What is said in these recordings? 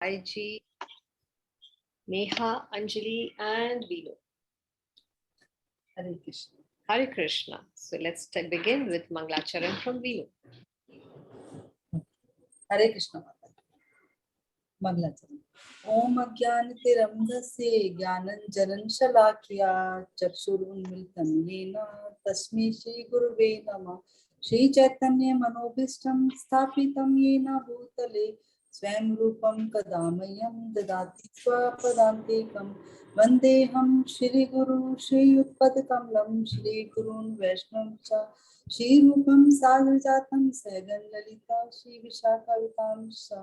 Aiji, Neha, Anjali, and Vinu. Hare Krishna. Hare Krishna. So let's begin with Mangalacharan from Vinu. Hare Krishna. Mangalacharan. Om Ajnanatiramdhasya Jnananjalan Shalakya Chakshurunmilitam Yena Tasmai Shri Guruve Namah. Shri Chaitanya Manobhishtam Sthapitam Yena Bhutale Swayam Rupam Kadamayam Dadati Swapadantikam Vandeham Shri Guru Shri Utpadkamlam Shri Gurun Vaishnavam Cha Shri Rupam Sagrajatam Sagan Lalita Shri Vishakhavitam Sa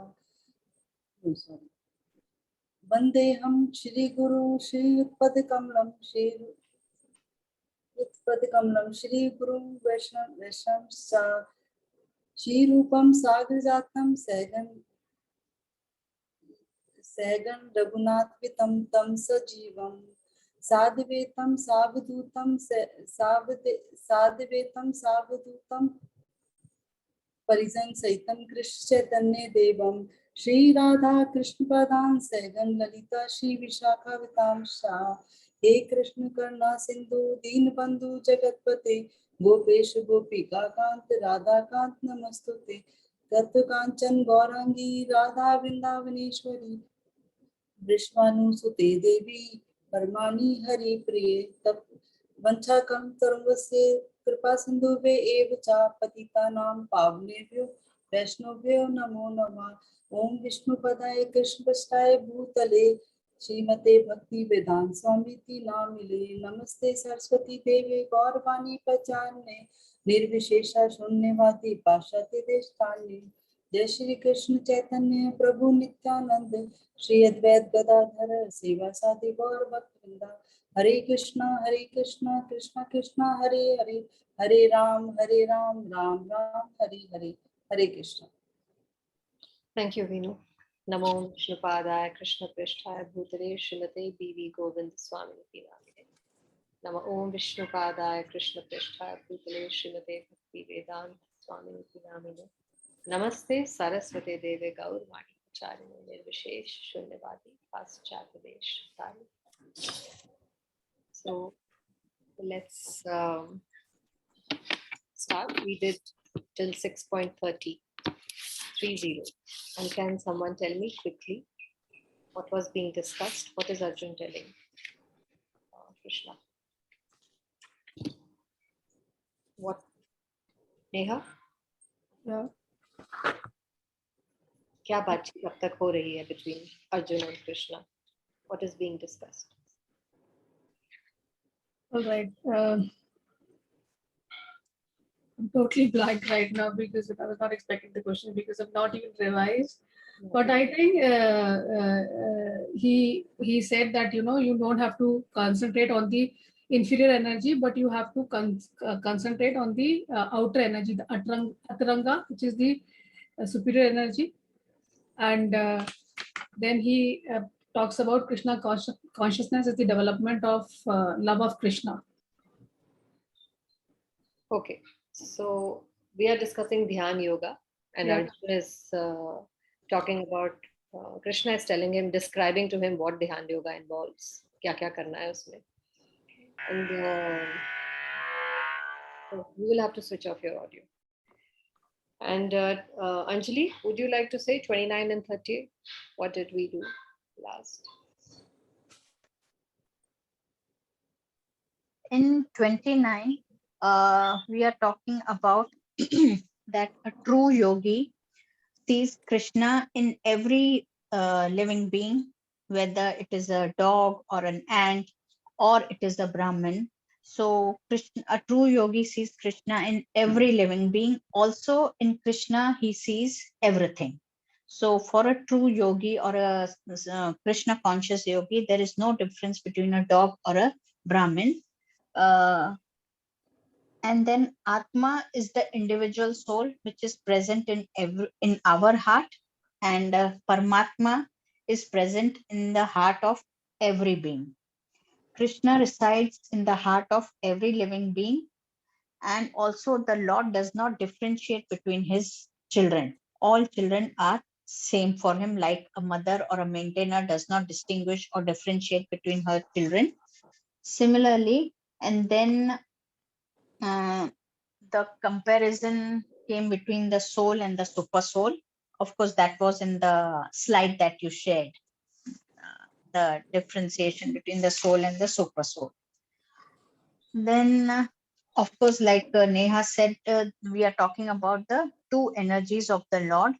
Vandeham Shri Guru Shri Utpadkamlam Shri Shri Guru Vaishnavam Sa Shri Rupam Sagrajatam Sagan Raghunath Vitam Tam Sajivam Sadhvetam Savdutam Sadhvetam Savdutam Parizan Saitam Krishna Chaitanya Devam Shri Radha Krishna Padan Sagan Lalita Shri Vishakha Vitam Shah He Krishna Karna Sindhu Deen Bandhu Jagatpate Gopesh Gopika Kant Radha Kant Namastute Tattva Kanchan Gaurangi Radha Vrindavaneshwari Vrishvanu Sute Devi Parmani Hari Priye Tap Vancha Kam Tarvasya Kripa Sindhuve Evacha Patita Nam Pavnevyo Vaishnavyo Namo Namah Om Vishnu Padaya Krishna Pashtaye Bhutale Srimate Bhakti Vedant Swamiti Namile Namaste Saraswati Devi Gaurvani Pacharne Nirvishesha Shunyavati Pashati Deshtani Jai Shri Krishna Chaitanya Prabhu Nityananda Shri Advaita Gadadhara Sivasadi Gaur Bhaktivinoda Hare Krishna, Krishna Krishna, Hare Hare, Hare Ram, Ram Ram, Hare Hare, Hare Krishna. Thank you, Vinu. Namo Vishnupadaya Krishna Prishtaya Bhutale Srimate B.V. Govind Swami Namine. Namo Om Vishnupadaya Krishna Prishtaya Bhutale Srimate Bhakti Vedanta Swami Namine. Namaste Saraswate Deve Gaur Vani Pacharine Nirvishesh Shunyavadi Paschatyadesh Tari. So let's start. We did till 6.30. 30. And can someone tell me quickly what was being discussed? What is Arjun telling Krishna? What? Neha? Yeah. क्या बातचीत अब तक हो रही है between Arjun and Krishna? What is being discussed? All right. I'm totally blank right now because I was not expecting the question because I've not even revised. But I think he said that you don't have to concentrate on the inferior energy, but you have to concentrate on the outer energy, the ataranga, which is the superior energy. And then he talks about Krishna consciousness as the development of love of Krishna. Okay, so we are discussing Dhyan Yoga, and Arjun is talking about Krishna is telling him, describing to him what Dhyan Yoga involves. क्या करना है उसमें. And so you will have to switch off your audio. And Anjali, would you like to say 29 and 30? What did we do last? In 29, we are talking about that a true yogi sees Krishna in every living being, whether it is a dog or an ant or it is a Brahmin. So Krishna, a true yogi sees Krishna in every living being. Also in Krishna, he sees everything. So for a true yogi or a Krishna conscious yogi, there is no difference between a dog or a Brahmin. And then Atma is the individual soul which is present in our heart, and Paramatma is present in the heart of every being. Krishna resides in the heart of every living being, and also the Lord does not differentiate between his children. All children are same for him, like a mother or a maintainer does not distinguish or differentiate between her children. Similarly, and then the comparison came between the soul and the super soul. Of course, that was in the slide that you shared, the differentiation between the soul and the super soul. Then, of course, like Neha said, we are talking about the two energies of the Lord,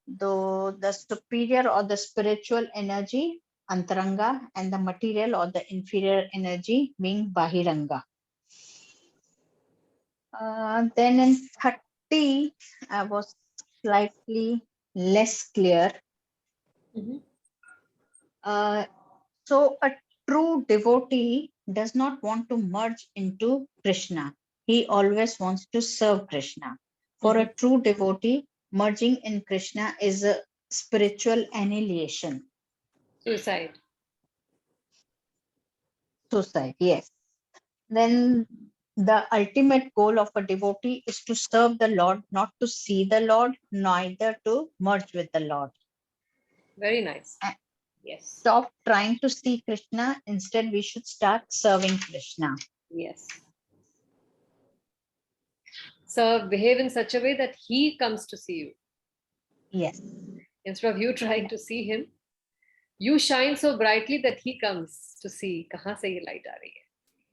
though the superior or the spiritual energy, Antaranga, and the material or the inferior energy being Bahiranga. Then in 30, I was slightly less clear. So a true devotee does not want to merge into Krishna. He always wants to serve Krishna. For a true devotee, merging in Krishna is a spiritual annihilation. Suicide. Suicide, yes. Then the ultimate goal of a devotee is to serve the Lord, not to see the Lord, neither to merge with the Lord. Very nice. Yes. Stop trying to see Krishna. Instead, we should start serving Krishna. Yes. So behave in such a way that he comes to see you. Yes. Instead of you trying to see him, you shine so brightly that he comes to see kahan se ye light aa rahi hai.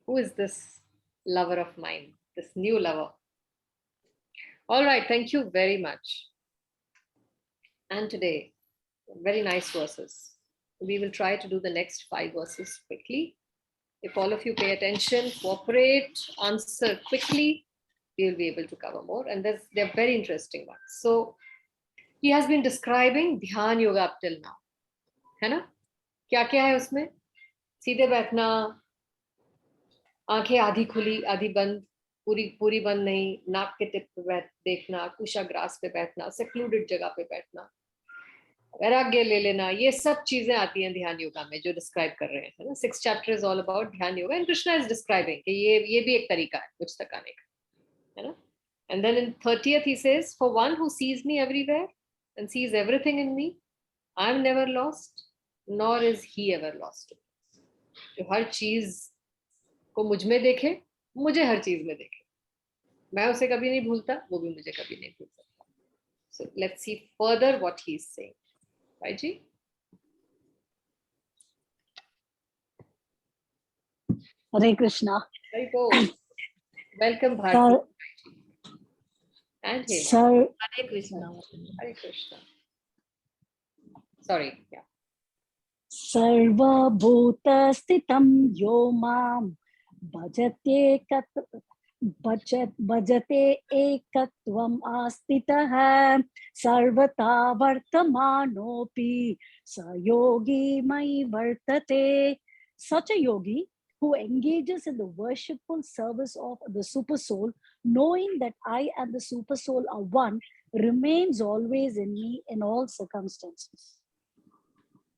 Who is this lover of mine, this new lover? All right, thank you very much. And today, very nice verses. We will try to do the next 5 verses quickly. If all of you pay attention, cooperate, answer quickly, we will be able to cover more. And they're very interesting ones. So he has been describing Dhyan Yoga up till now. है ना? क्या क्या है उसमें? सीधे बैठना, आंखें आधी खुली आधी बंद, पूरी बंद नहीं, नाक के टिप पे देखना, कुशाग्रास पे बैठना, सेक्लूडेड जगह पे बैठना, वैराग्य ले लेना, ये सब चीजें आती हैं ध्यान योगा में जो डिस्क्राइब कर रहे हैं ना. 6th chapter is all about ध्यान yoga and Krishna is describing कि ये भी एक तरीका है कुछ तक आने का, है ना. And then in 30th he says, for one who sees me everywhere and sees everything in me, I am never lost, nor is he ever lost. जो हर चीज को मुझ में देखे, मुझे हर चीज में देखे, मैं उसे कभी नहीं भूलता, वो भी मुझे कभी नहीं भूल सकता. So let's see further what he is saying. Right, Ji? Hare Krishna. Very good. Welcome, Bharti. And Hema. Sir, Hare Krishna. Hare Krishna. Sorry, yeah. Sarva Bhuta Stitam Yo Mam Bhajate Ekatvam Astitah Sarvata Vartamanopi Sayogi Mai Vartate. Such a yogi who engages in the worshipful service of the super soul, knowing that I and the super soul are one, remains always in me in all circumstances.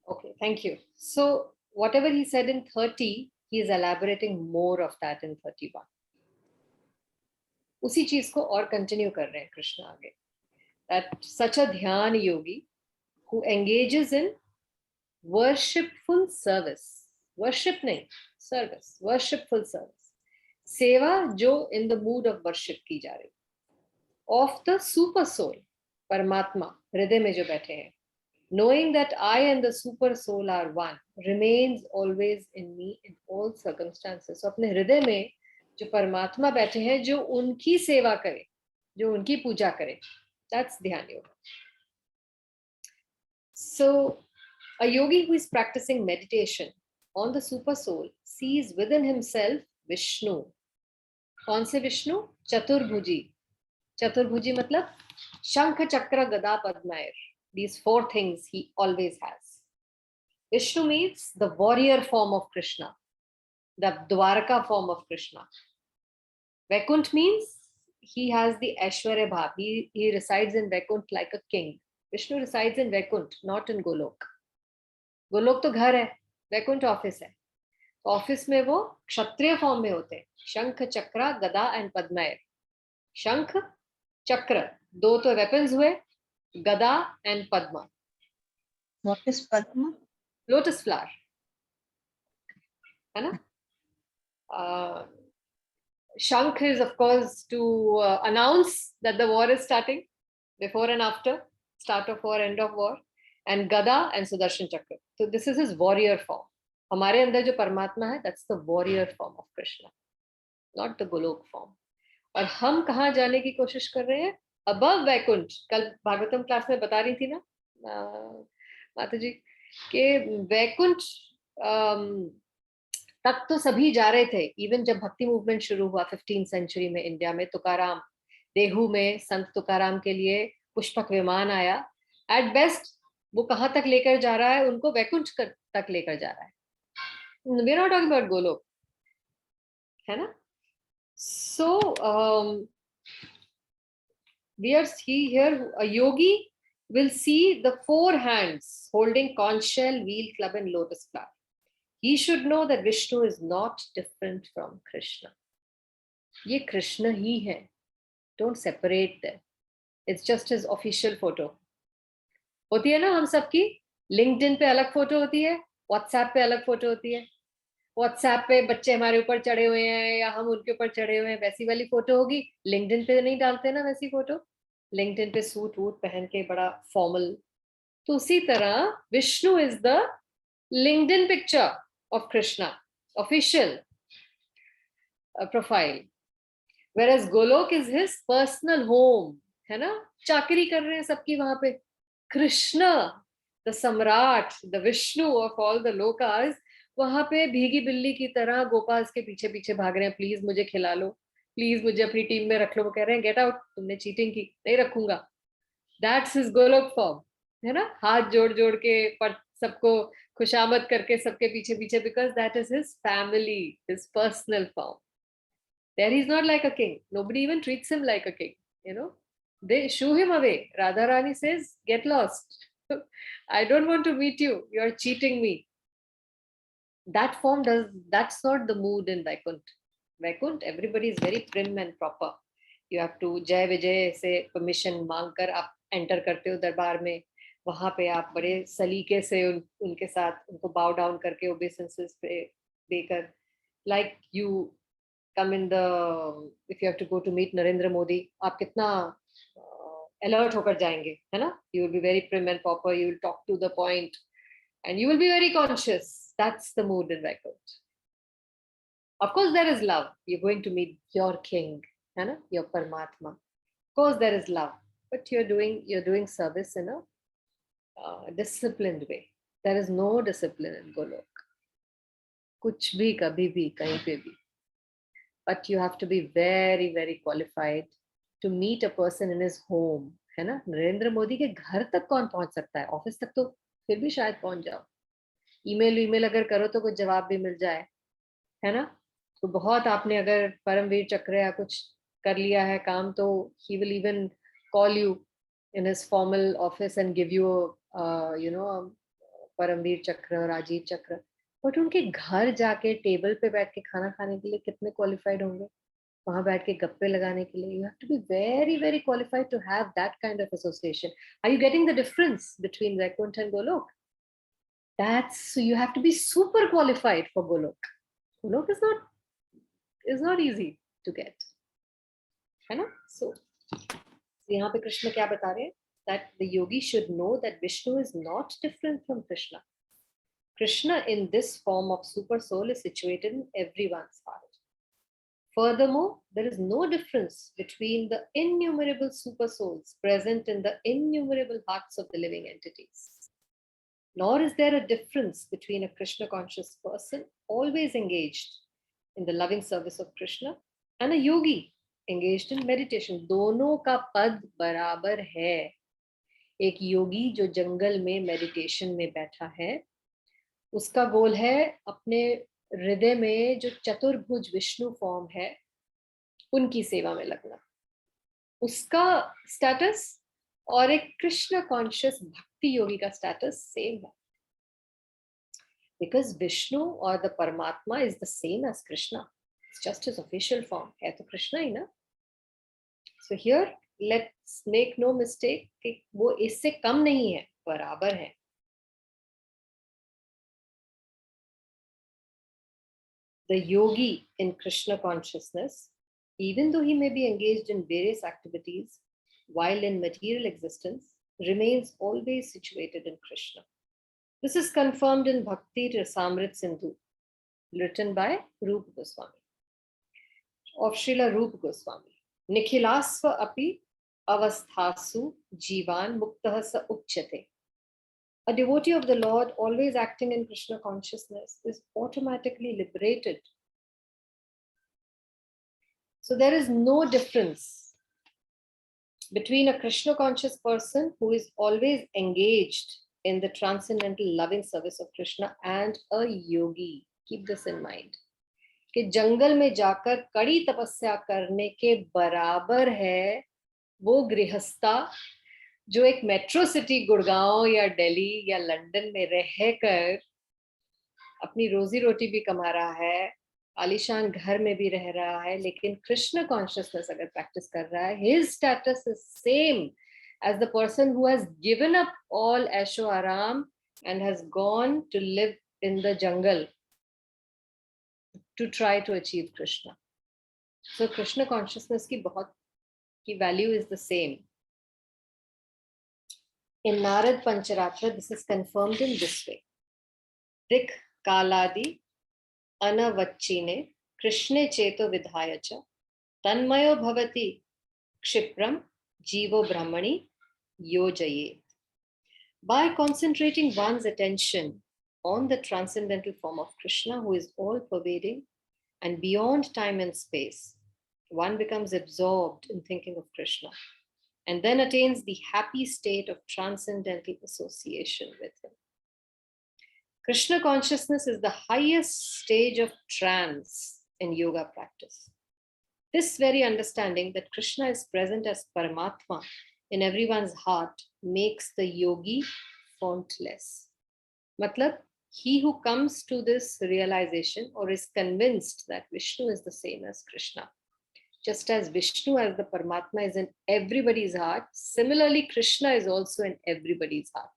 Okay, thank you. So whatever he said in 30, he is elaborating more of that in 31. उसी चीज को और continue कर रहे हैं कृष्ण आगे. That such a ध्यान yogi who engages in worshipful service, worship नहीं, service, worshipful service, सेवा जो in the mood of worship की जा रही, of the super soul, परमात्मा हृदय में जो बैठे हैं, knowing that I and the super soul are one, remains always in me in all circumstances. So अपने हृदय में जो परमात्मा बैठे हैं, जो उनकी सेवा करे, जो उनकी पूजा करे, that's ध्यान yoga. So a yogi who is practicing meditation on the super soul sees within himself Vishnu. कौन से विष्णु? चतुर्भुजी. चतुर्भुजी मतलब शंख चक्र गदा पद्मायर. These 4 things he always has. Vishnu means the warrior form of Krishna, the Dwarka form of Krishna. Vaikunt means he has the Aishwarya Bhav. He resides in Vaikunt like a king. Vishnu resides in Vaikunt, not in Golok. Golok तो घर है, Vaikunt office है. Office में वो क्षत्रिय form में होते हैं. शंख चक्र गदा एंड पद्मायर. शंख चक्र 2 तो वेपन्स हुए, गदा and Padma What is Padma? Lotus flower, है ना? Shankh is of course to announce that the war is starting, before and after, start of war, end of war, and Gada and Sudarshan Chakra. So this is his warrior form. हमारे अंदर जो परमात्मा है, that's the warrior form of Krishna, not the Golok form. और हम कहाँ जाने की कोशिश कर रहे हैं? Above वैकुंठ. कल भागवतम क्लास में बता रही थी ना माता जी कि वैकुंठ तक तो सभी जा रहे थे. इवन जब भक्ति मूवमेंट शुरू हुआ 15th सेंचुरी में इंडिया में, तुकाराम देहू में संत तुकाराम के लिए पुष्पक विमान आया. एट बेस्ट वो कहाँ तक लेकर जा रहा है? उनको वैकुंठ तक लेकर जा रहा है. We are not talking about Golok, है ना? So we are see here a yogi will see the four hands holding conch shell, wheel, club, and lotus flower. He should know that Vishnu is not different from Krishna. ये कृष्ण ही है. Don't separate them. It's just his official photo. होती है ना हम सबकी, LinkedIn पे अलग photo होती है, व्हाट्सएप पे अलग फोटो होती है. व्हाट्सएप पे बच्चे हमारे ऊपर चढ़े हुए हैं या हम उनके ऊपर चढ़े हुए हैं, वैसी वाली फोटो होगी. लिंक्डइन पे नहीं डालते ना वैसी फोटो. लिंक्डइन पे सूट वूट पहन के बड़ा फॉर्मल. तो उसी तरह Vishnu is the LinkedIn picture of Krishna, official profile, whereas Golok is his personal home, है ना? चाकरी कर रहे हैं सबकी वहां पे. कृष्ण द सम्राट, the Vishnu of all the Lucas, वहां पे भीगी बिल्ली की तरह गोपाल के पीछे पीछे भाग रहे हैं. प्लीज मुझे खिला लो, प्लीज मुझे अपनी टीम में रख लो. वो कह रहे हैं गेट आउट, तुमने चीटिंग की, नहीं रखूंगा. दैट्स हिज गोलोक फॉर्म, है ना? हाथ जोड़ जोड़ के सबको खुशामद करके सबके पीछे पीछे, because that is his family, his personal form. There he's not like a king. Nobody even treats him like a king. You know, they shoo him away. Radharani says, "Get lost. I don't want to meet you. You're cheating me." That form does. That's not the mood in Vaikunt. Vaikunt, everybody is very prim and proper. You have to Jai Vijay से permission मांगकर आप enter करते हो दरबार में. वहाँ पे आप बड़े सलीके से उनके साथ उनको bow down करके obeisances पे देकर, like you come in the, if you have to go to meet Narendra Modi, आप कितना alert होकर जाएंगे, है ना? You will be very prim and proper, you will talk to the point, and you will be very conscious. That's the mood in Vaikunt. Of course there is love. You're going to meet your king, है ना? Your Paramatma. Of course there is love, but you're doing service in a disciplined way. There is no discipline in Golok. कुछ भी कभी भी कहीं पे भी. But you have to be very, very qualified to meet a person in his home, है ना? नरेंद्र मोदी के घर तक कौन पहुंच सकता है? ऑफिस तक तो फिर भी शायद पहुंच जाओ. ईमेल अगर करो तो कुछ जवाब भी मिल जाए, है ना? तो बहुत आपने अगर परमवीर चक्र या कुछ कर लिया है काम, तो he will even call you in his formal office and give you Paramvir चक्र, राजीव चक्र. बट उनके घर जाके टेबल पे बैठ के खाना खाने के लिए कितने क्वालिफाइड होंगे? वहां बैठ के गप्पे लगाने के लिए. You have to be very very qualified to have that kind of association. Are you getting the difference between Vaikuntha and Golok? That's, you have to be super qualified for Golok. Golok is not easy to get, है ना? So यहाँ पे कृष्ण क्या बता रहे हैं? That the yogi should know that Vishnu is not different from Krishna. Krishna in this form of super soul is situated in everyone's heart. Furthermore, there is no difference between the innumerable super souls present in the innumerable hearts of the living entities. Nor is there a difference between a Krishna conscious person always engaged in the loving service of Krishna and a yogi engaged in meditation. दोनों का पद बराबर है. एक योगी जो जंगल में meditation में बैठा है, उसका गोल है अपने हृदय में जो चतुर्भुज विष्णु फॉर्म है उनकी सेवा में लगना. उसका स्टेटस और एक कृष्ण कॉन्शियस भक्ति योगी का स्टेटस सेम है. बिकॉज विष्णु और the Paramatma is the same as Krishna. It's just his official form. है तो कृष्णा ही ना. So here let's make no mistake कि वो इससे कम नहीं है, बराबर है. the yogi in Krishna consciousness, even though he may be engaged in various activities while in material existence, remains always situated in Krishna. This is confirmed in Bhakti Rasamrit Sindhu, written by Rupa Goswami, of Srila Rupa Goswami. Nikhilasva api avasthasu jivan muktah sa uchyate. A devotee of the Lord, always acting in Krishna consciousness, is automatically liberated. So there is no difference between a Krishna conscious person who is always engaged in the transcendental loving service of Krishna and a yogi. Keep this in mind. कि जंगल में जाकर कड़ी तपस्या करने के बराबर है वो गृहस्था जो एक मेट्रो सिटी गुड़गांव या दिल्ली या लंदन में रहकर अपनी रोजी रोटी भी कमा रहा है, आलीशान घर में भी रह रहा है, लेकिन कृष्ण कॉन्शियसनेस अगर प्रैक्टिस कर रहा है, his status is same as the person who has given up all ऐशो आराम and has gone to live in the jungle to try to achieve Krishna. So Krishna consciousness की value is the same. In Narad Pancharatra, this is confirmed in this way. Rik Kaladi Anavachine Krishne Cheto Vidhayacha Tanmayo Bhavati Kshipram Jivo Brahmani Yojayet. By concentrating one's attention on the transcendental form of Krishna, who is all-pervading and beyond time and space, one becomes absorbed in thinking of Krishna and then attains the happy state of transcendental association with him. Krishna consciousness is the highest stage of trance in yoga practice. This very understanding that Krishna is present as Paramatma in everyone's heart makes the yogi faultless. Matlab, he who comes to this realization or is convinced that Vishnu is the same as Krishna, just as Vishnu as the Paramatma is in everybody's heart, similarly Krishna is also in everybody's heart.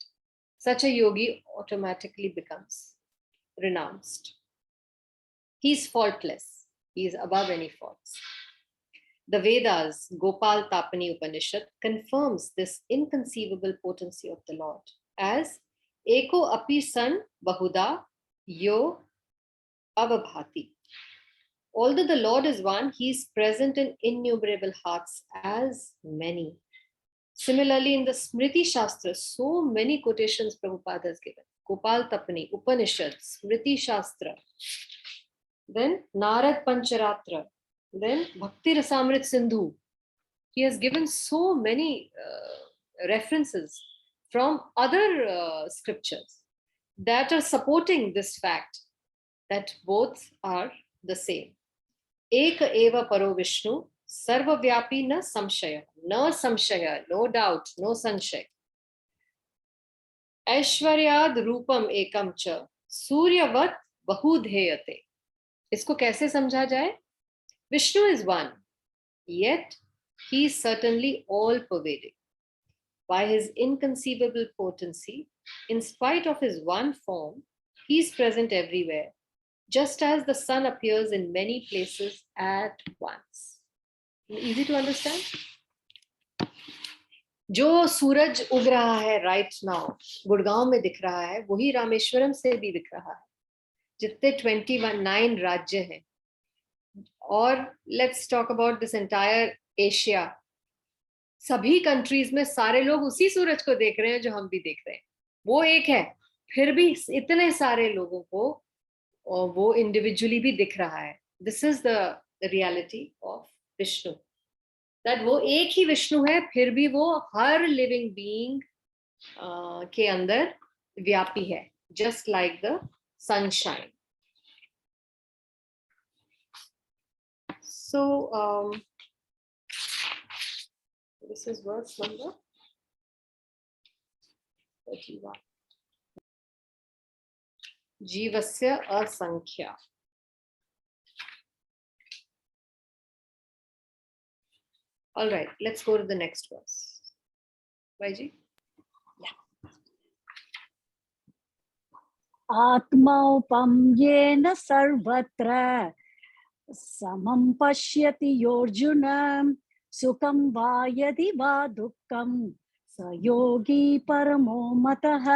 Such a yogi automatically becomes renounced. He is faultless. He is above any faults. The Vedas, Gopal Tapani Upanishad, confirms this inconceivable potency of the Lord as Eko api san bahuda yo avabhati. Although the Lord is one, he is present in innumerable hearts as many. Similarly, in the Smriti Shastra, so many quotations Prabhupada has given. Gopal Tapani, Upanishad, Smriti Shastra, then Narad Pancharatra, then Bhakti Rasamrit Sindhu. He has given so many references from other scriptures that are supporting this fact that both are the same. Eka eva paro Vishnu, sarva vyapi na samshaya. No samshaya, no doubt, no sanshay. Aishwaryad rupam ekam cha, suryavat bahudheyate. इसको कैसे समझा जाए? Vishnu is one, yet he is certainly all-pervading. By his inconceivable potency, in spite of his one form, he is present everywhere, just as the sun appears in many places at once. Easy to understand? जो सूरज उग रहा है right now, Gurgaon में दिख रहा है, वही रामेश्वरम से भी दिख रहा है. जितने 29 राज्य हैं, और let's talk about this entire Asia. सभी कंट्रीज में सारे लोग उसी सूरज को देख रहे हैं जो हम भी देख रहे हैं. वो एक है, फिर भी इतने सारे लोगों को और वो इंडिविजुअली भी दिख रहा है. This is the reality of Vishnu, that वो एक ही विष्णु है, फिर भी वो हर लिविंग बीइंग के अंदर व्यापी है, just like the sunshine. So this is verse number 31. Jivasya asankhya. All right, let's go to the next verse. Vaiji? Yeah. आत्मौपम्येन सर्वत्र समं पश्यति योऽर्जुन सुखं वा यदि वा दुःखं स योगी परमो मतः.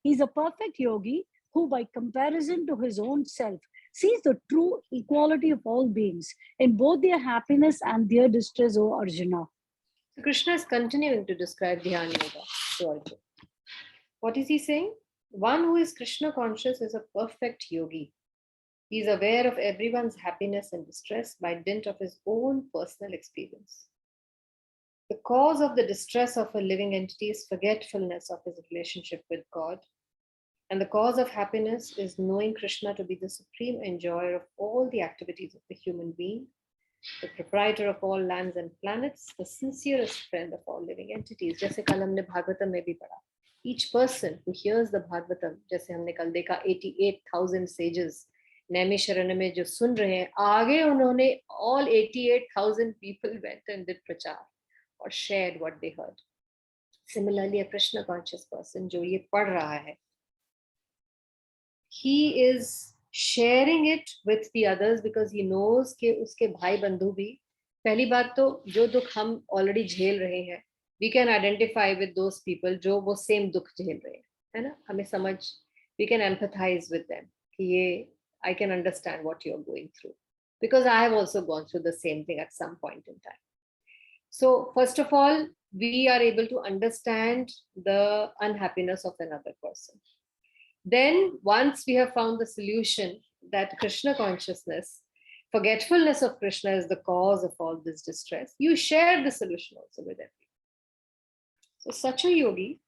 He is a perfect yogi who by comparison to his own self sees the true equality of all beings in both their happiness and their distress, O Arjuna. So Krishna is continuing to describe Dhyan Yoga to Arjuna. What is he saying? One who is Krishna conscious is a perfect yogi. He is aware of everyone's happiness and distress by dint of his own personal experience. The cause of the distress of a living entity is forgetfulness of his relationship with God. And the cause of happiness is knowing Krishna to be the supreme enjoyer of all the activities of the human being, the proprietor of all lands and planets, the sincerest friend of all living entities. जैसे कल हमने भागवतम में भी पढ़ा. Each person who hears the Bhagavatam, जैसे हमने कल देखा 88,000 sages नैमिषारण्य में जो सुन रहे हैं, आगे उन्होंने all 88,000 people went and did प्रचार or shared what they heard. Similarly, a Krishna conscious person जो ये पढ़ रहा है, he is sharing it with the others because he knows कि उसके भाई बंधु भी, पहली बात तो जो दुख हम already झेल रहे हैं, we can identify with those people जो वो same दुख झेल रहे हैं, है ना? हमें समझ, we can empathize with them कि ये I can understand what you're going through because I have also gone through the same thing at some point in time. So first of all, we are able to understand the unhappiness of another person. Then once we have found the solution that Krishna consciousness, forgetfulness of Krishna is the cause of all this distress, you share the solution also with everyone. So such a yogi,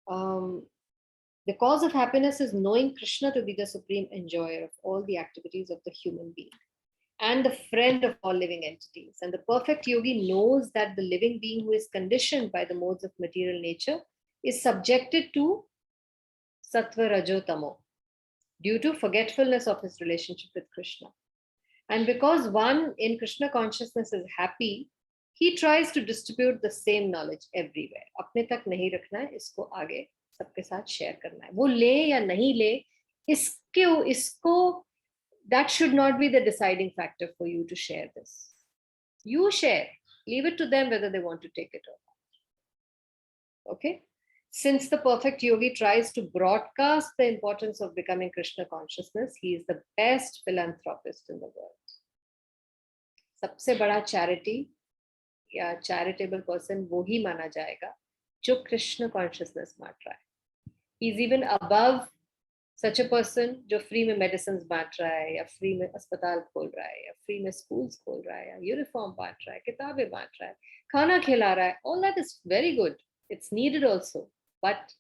the cause of happiness is knowing Krishna to be the supreme enjoyer of all the activities of the human being and the friend of all living entities. And the perfect yogi knows that the living being who is conditioned by the modes of material nature is subjected to sattva, rajo, tamo due to forgetfulness of his relationship with Krishna. And because one in Krishna consciousness is happy, he tries to distribute the same knowledge everywhere. अपने तक नहीं रखना है, इसको आगे सबके साथ share करना है. वो ले या नहीं ले, इसको that should not be the deciding factor for you to share this. You share. Leave it to them whether they want to take it or not. Okay? Since the perfect yogi tries to broadcast the importance of becoming Krishna consciousness, he is the best philanthropist in the world. सबसे बड़ा charity या charitable person वो ही माना जाएगा जो Krishna consciousness बांट रहा है. He is even above such a person जो फ्री में medicines बांट रहा है या फ्री में अस्पताल खोल रहा है या फ्री में schools खोल रहा है या यूनिफॉर्म बांट रहा है, किताबें बांट रहा है, खाना खिला रहा है. All that is very good. It's needed also. But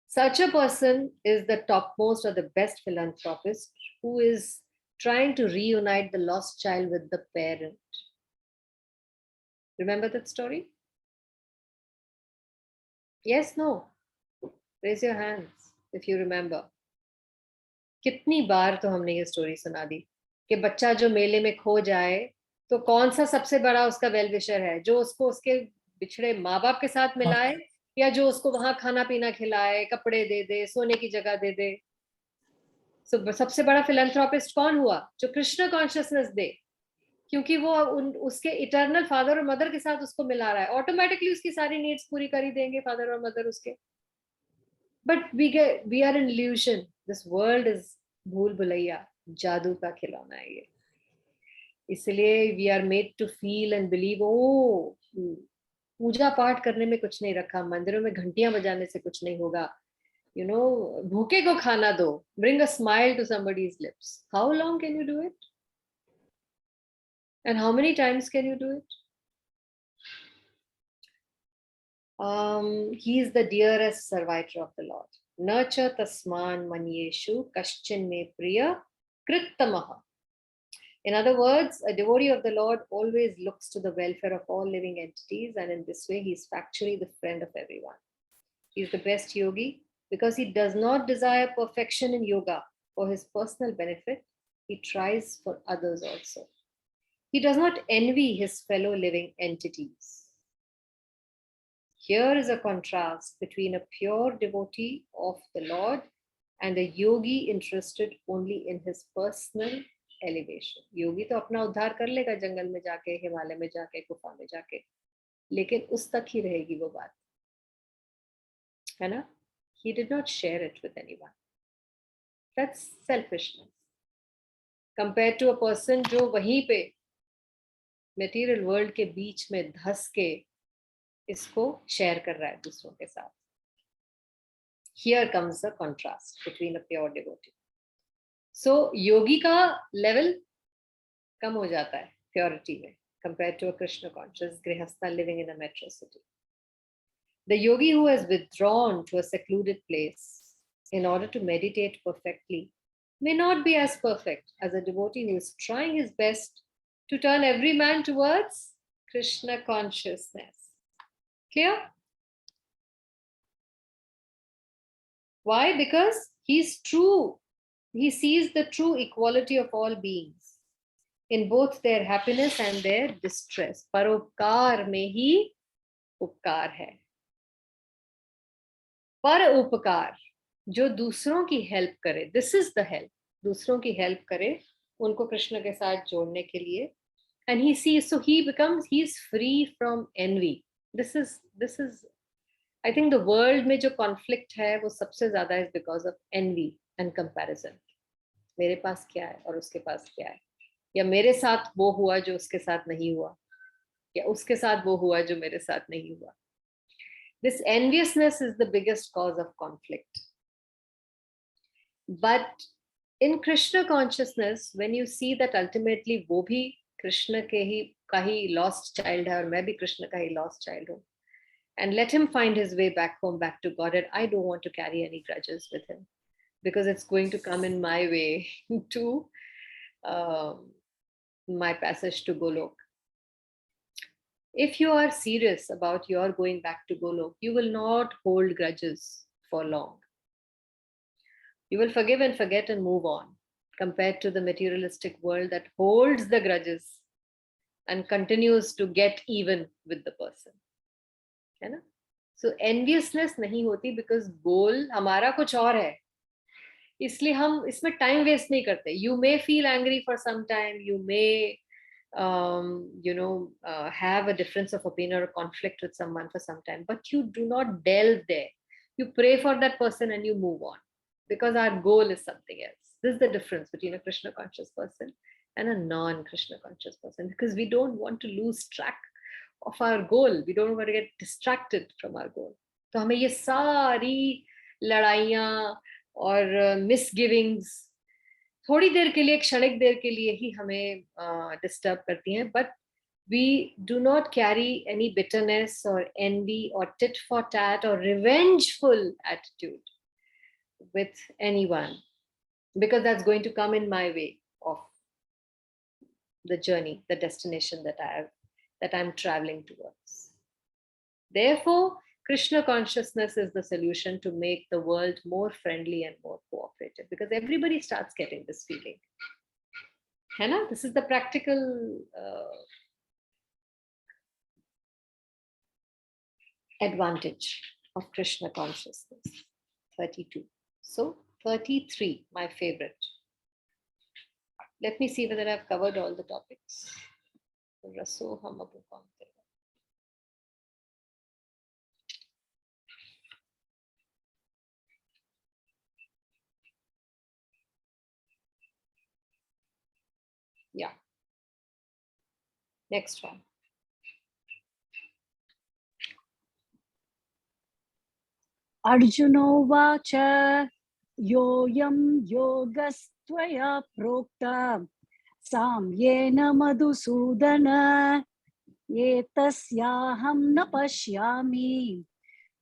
such a person is the topmost or the best philanthropist who is trying to reunite the lost child with the parent. Remember that story? Yes, no? Raise your hands if you remember. कितनी बार तो हमने ये story सुना दी कि बच्चा जो मेले में खो जाए तो कौन सा सबसे बड़ा उसका वेल विशर है, जो उसको उसके बिछड़े माँ बाप के साथ मिलाए या जो उसको वहां खाना पीना खिलाए, कपड़े दे दे, सोने की जगह दे दे. So, सबसे बड़ा फिलैंथ्रोपिस्ट कौन हुआ? जो कृष्ण कॉन्शियसनेस दे, क्योंकि वो उसके इटर्नल फादर और मदर के साथ उसको मिला रहा है. ऑटोमेटिकली उसकी सारी नीड्स पूरी कर ही देंगे फादर और मदर उसके. But we are in illusion. This world is भूल भुलैया, जादू का खिलौना है ये. इसलिए we are made to feel and believe, ओ पूजा पाठ करने में कुछ नहीं रखा, मंदिरों में घंटियां बजाने से कुछ नहीं होगा, you know, भूखे को खाना दो, bring a smile to somebody's lips. How long can you do it? And how many times can you do it? He is the dearest servitor of the Lord. Nacha tasman manyeshu kaschin me priya krittamaha. In other words, a devotee of the Lord always looks to the welfare of all living entities, and in this way he is factually the friend of everyone. He is the best yogi because he does not desire perfection in yoga for his personal benefit. He tries for others also. He does not envy his fellow living entities. Here is a contrast between a pure devotee of the Lord and a yogi interested only in his personal elevation. योगी तो अपना उद्धार कर लेगा जंगल में जाके, हिमालय में जाके, गुफा में जाके, लेकिन उस तक ही रहेगी वो बात, है ना? He did not share it with anyone. That's selfishness. Compared to a person जो वहीं पे material world के बीच में धस के इसको share कर रहा है दूसरों के साथ. Here comes the contrast between a pure devotee. So yogi का level कम हो जाता है purity में compared to a Krishna conscious grihastha living in a metro city. The yogi who has withdrawn to a secluded place in order to meditate perfectly may not be as perfect as a devotee who is trying his best to turn every man towards Krishna consciousness. Clear? Why? Because he's true. He sees the true equality of all beings in both their happiness and their distress. Paropkar mein hi upkar hai. पर उपकार जो दूसरों की help करे, this is the help, दूसरों की help करे उनको कृष्ण के साथ जोड़ने के लिए, and he sees, so he becomes, he is free from envy. This is I think the world में जो कॉन्फ्लिक्ट है वो सबसे ज्यादा is because of envy and comparison. मेरे पास क्या है और उसके पास क्या है, या मेरे साथ वो हुआ जो उसके साथ नहीं हुआ, या उसके साथ वो हुआ जो मेरे साथ नहीं हुआ. This enviousness is the biggest cause of conflict. But in Krishna consciousness, when you see that ultimately वो भी कृष्ण के ही का ही lost child है और मैं भी कृष्ण का ही lost child हूँ, and let him find his way back home, back to God, and I don't want to carry any grudges with him because it's going to come in my way to my passage to Golok. If you are serious about your going back to Golok, you will not hold grudges for long. You will forgive and forget and move on, compared to the materialistic world that holds the grudges and continues to get even with the person. है ना? So enviousness नहीं होती because goal हमारा कुछ और है, इसलिए हम इसमें time waste नहीं करते. You may feel angry for some time, you may have a difference of opinion or conflict with someone for some time, but you do not delve there. You pray for that person and you move on, because our goal is something else. This is the difference between a Krishna conscious person and a non-Krishna conscious person, because we don't want to lose track of our goal. We don't want to get distracted from our goal. तो हमें ये सारी लड़ाइयाँ और misgivings थोड़ी देर के लिए, क्षणिक देर के लिए ही हमें डिस्टर्ब करती हैं, but we do not carry any bitterness और एनवी और टिट फॉर टैट और revengeful attitude with anyone, because that's going to come in my way of the journey, the destination that I'm traveling towards. Therefore, Krishna consciousness is the solution to make the world more friendly and more cooperative, because everybody starts getting this feeling. है ना? This is the practical advantage of Krishna consciousness. 32. So 33, my favorite. Let me see whether I've covered all the topics. Rasoham abhukante. Yeah. Next one. Arjunovacha yoyam yogastvaya prokta samyena madhusudana etasyaham na pashyami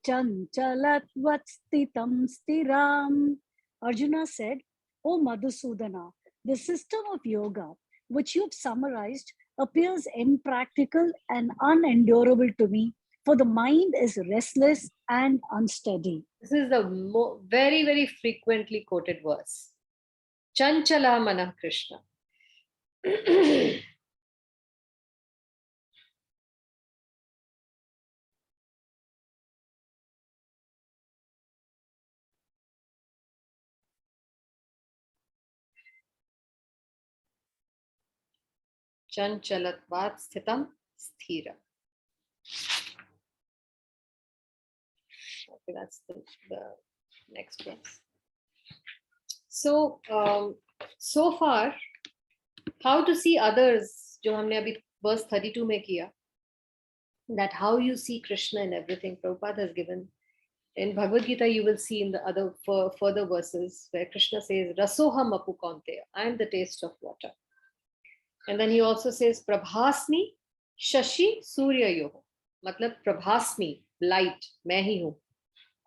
chanchalatvat stitam stiram. Arjuna said, O Madhusudana, the system of yoga, which you've summarized, appears impractical and unendurable to me, for the mind is restless and unsteady. This is the very, very frequently quoted verse. Chanchala Manah Krishna. Chanchalatvat sthitam sthira. Okay, that's the next verse. So, so far, how to see others, जो हमने अभी verse 32 में किया, that how you see Krishna in everything, Prabhupada has given. In Bhagwad Gita, you will see in the other further verses where Krishna says, Rasoham apu kaunteya, I am the taste of water. And then he also says, Prabhasmi shashi surya yoho. Matlab Prabhasmi, light, मैं ही हूँ.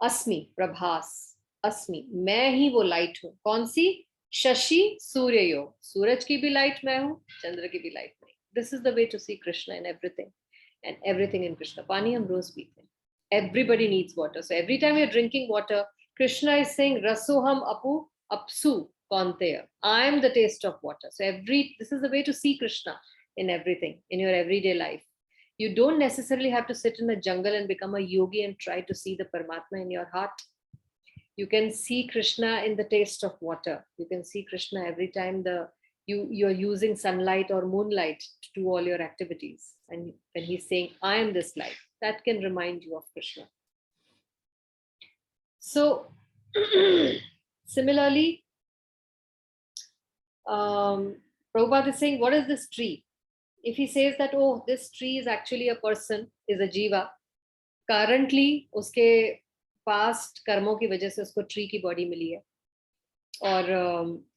Asmi, Prabhas, Asmi, मैं ही वो light हूँ. कौन सी? Shashi surya yoho. सूरज की भी light मैं हूँ, चंद्र की भी light मैं. This is the way to see Krishna in everything. And everything in Krishna. पानी हम रोज पीते हैं. Everybody needs water. So every time you're drinking water, Krishna is saying, Rasoham apu apsu kaunteya. I am the taste of water. So this is the way to see Krishna in everything, in your everyday life. You don't necessarily have to sit in a jungle and become a yogi and try to see the Paramatma in your heart. You can see Krishna in the taste of water. You can see Krishna every time you're using sunlight or moonlight to do all your activities. And when he's saying, I am this light, that can remind you of Krishna. So, similarly, Prabhupada is saying, what is this tree? If he says that, oh, this tree is actually a person, is a jiva, currently, uske past कर्मों की वजह से उसको tree की body मिली है और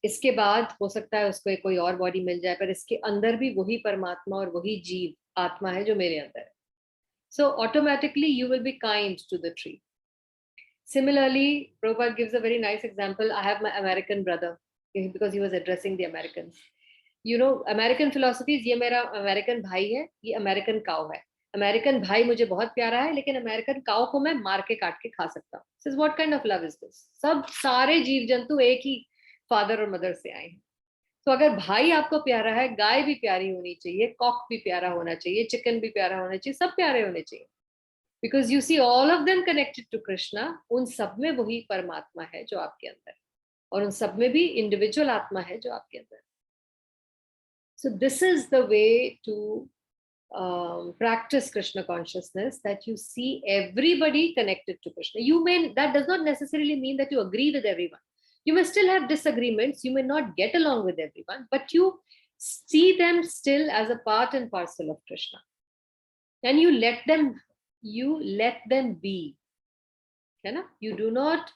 इसके बाद हो सकता है उसको कोई और बॉडी मिल जाए, पर इसके अंदर भी वही परमात्मा और वही जीव आत्मा है जो मेरे अंदर है. So automatically you will be kind to the tree. Similarly, Prabhupada gives a very nice example. I have my American brother, because he was addressing the Americans. You know, American philosophies, ये मेरा American भाई है, ये American cow है. American भाई मुझे बहुत प्यारा है, लेकिन American cow को मैं मार के काट के खा सकता हूँ. Says, what kind of love is this? सब सारे जीव जंतु एक ही father और mother से आए हैं. तो अगर भाई आपको प्यारा है, गाय भी प्यारी होनी चाहिए, कॉक भी प्यारा होना चाहिए, चिकन भी प्यारा होना चाहिए, सब प्यारे होने चाहिए. Because you see all of them connected to Krishna, उन सब में वही परमात्मा है जो आपके अंदर, और उन सब में भी इंडिविजुअल आत्मा है जो आपके अंदर. So this is the way to practice Krishna consciousness, that you see everybody connected to Krishna. That does not necessarily mean that you agree with everyone. You may still have disagreements, you may not get along with everyone, but you see them still as a part and parcel of Krishna. And you let them be. You do not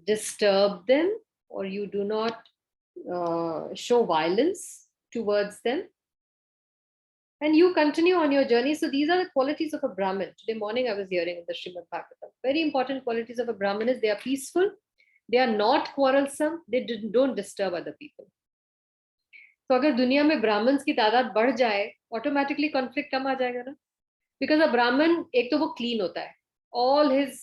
disturb them, or you do not show violence towards them. And you continue on your journey. So these are the qualities of a Brahmin. Today morning I was hearing in the Srimad Bhagavatam. Very important qualities of a Brahmin is they are peaceful, they are not quarrelsome, they don't disturb other people. तो अगर दुनिया में Brahmins की तादाद बढ़ जाए, automatically conflict कम आ जाएगा ना. बिकॉज अ ब्राह्मण, एक तो वो क्लीन होता है, ऑल हिज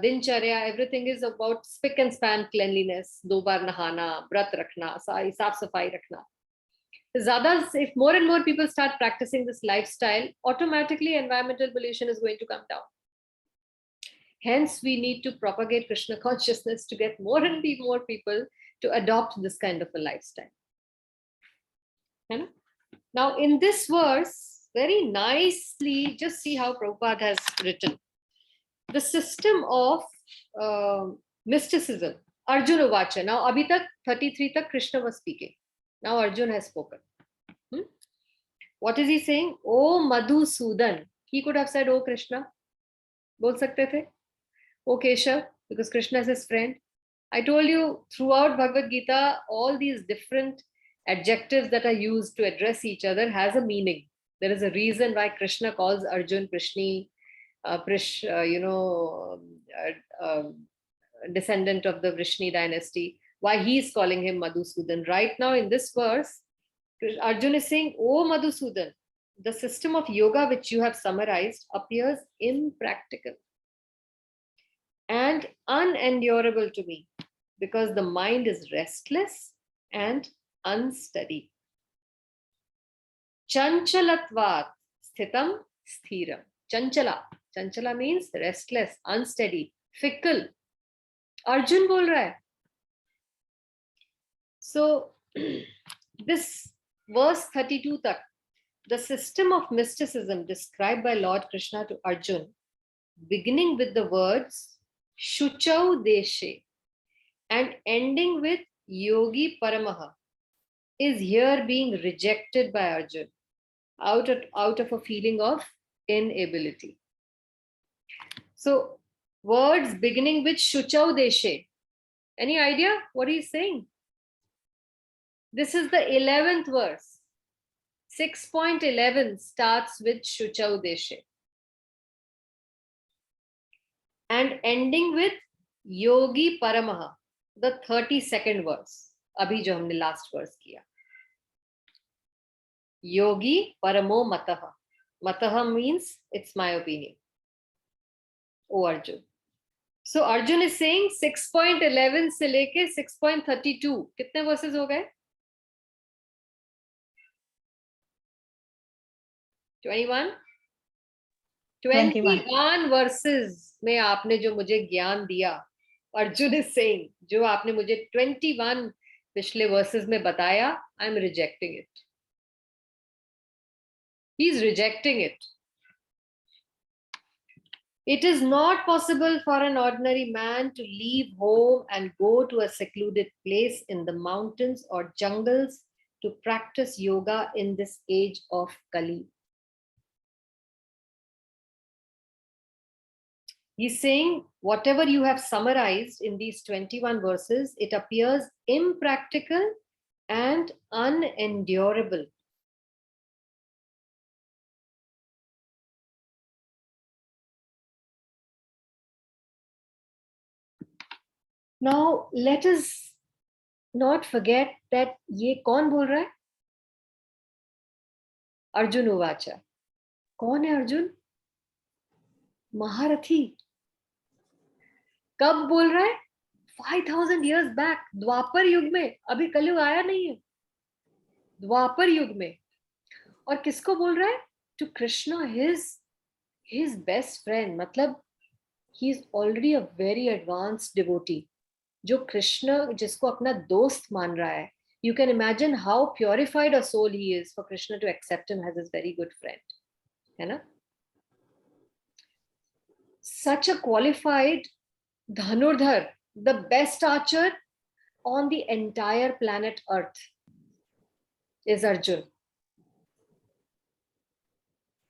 दिनचर्या, everything is about spick and span cleanliness, 2 बार नहाना, व्रत रखना, सारी साफ सफाई रखना. ज्यादा, if more and more people start practicing this lifestyle, automatically environmental pollution is going to come down. Hence, we need to propagate Krishna consciousness to get more and more people to adopt this kind of a lifestyle. Now, in this verse, very nicely, just see how Prabhupada has written. The system of mysticism. Arjuna Vacha. Now, abhi tak 33 tak Krishna was speaking. Now Arjuna has spoken. What is he saying? Oh Madhusudan. He could have said, oh Krishna. Bol sakte the. Oh Keshav, because Krishna is his friend. I told you throughout Bhagavad Gita, all these different adjectives that are used to address each other has a meaning. There is a reason why Krishna calls Arjun Prishni, descendant of the Vrishni dynasty. Why he is calling him Madhusudan. Right now in this verse, Arjun is saying, oh Madhusudan, the system of yoga which you have summarized appears impractical and unendurable to me, because the mind is restless and unsteady. Chanchalatvat sthitam sthiram. Chanchala. Chanchala means restless, unsteady, fickle. Arjun bol raha hai. So this verse 32 tak, the system of mysticism described by Lord Krishna to Arjun, beginning with the words Shuchau Deshe and ending with Yogi Paramaha, is here being rejected by Arjun out of a feeling of inability. So, words beginning with Shuchau Deshe. Any idea what he's saying? This is the 11th verse. 6.11 starts with Shuchau Deshe and ending with Yogi Paramaha, the 32nd verse. Abhi jo humne last verse kiya. Yogi Paramo Mataha. Mataha means it's my opinion. O Arjun. So Arjun is saying 6.11 से लेके 6.32 कितने verses हो गए? 21 verses में आपने जो मुझे ज्ञान दिया, अर्जुन is saying, जो आपने मुझे 21 पिछले verses में बताया, I am rejecting it. He is rejecting it. It is not possible for an ordinary man to leave home and go to a secluded place in the mountains or jungles to practice yoga in this age of Kali. He's saying, whatever you have summarized in these 21 verses, it appears impractical and unendurable. Now, let us not forget that ये कौन बोल रहा है? अर्जुन उवाचा. कौन है अर्जुन? महारथी. कब बोल रहा है? 5000 years back, द्वापर युग में. अभी कलयुग आया नहीं है. द्वापर युग में. और किसको बोल रहा है? To Krishna, his best friend. मतलब he is already a very advanced devotee. जो कृष्ण जिसको अपना दोस्त मान रहा है. You can imagine how purified a soul he is for Krishna to accept him as his very good friend. है ना? Such a qualified Dhanurdhar, the best archer on the entire planet Earth, is Arjun.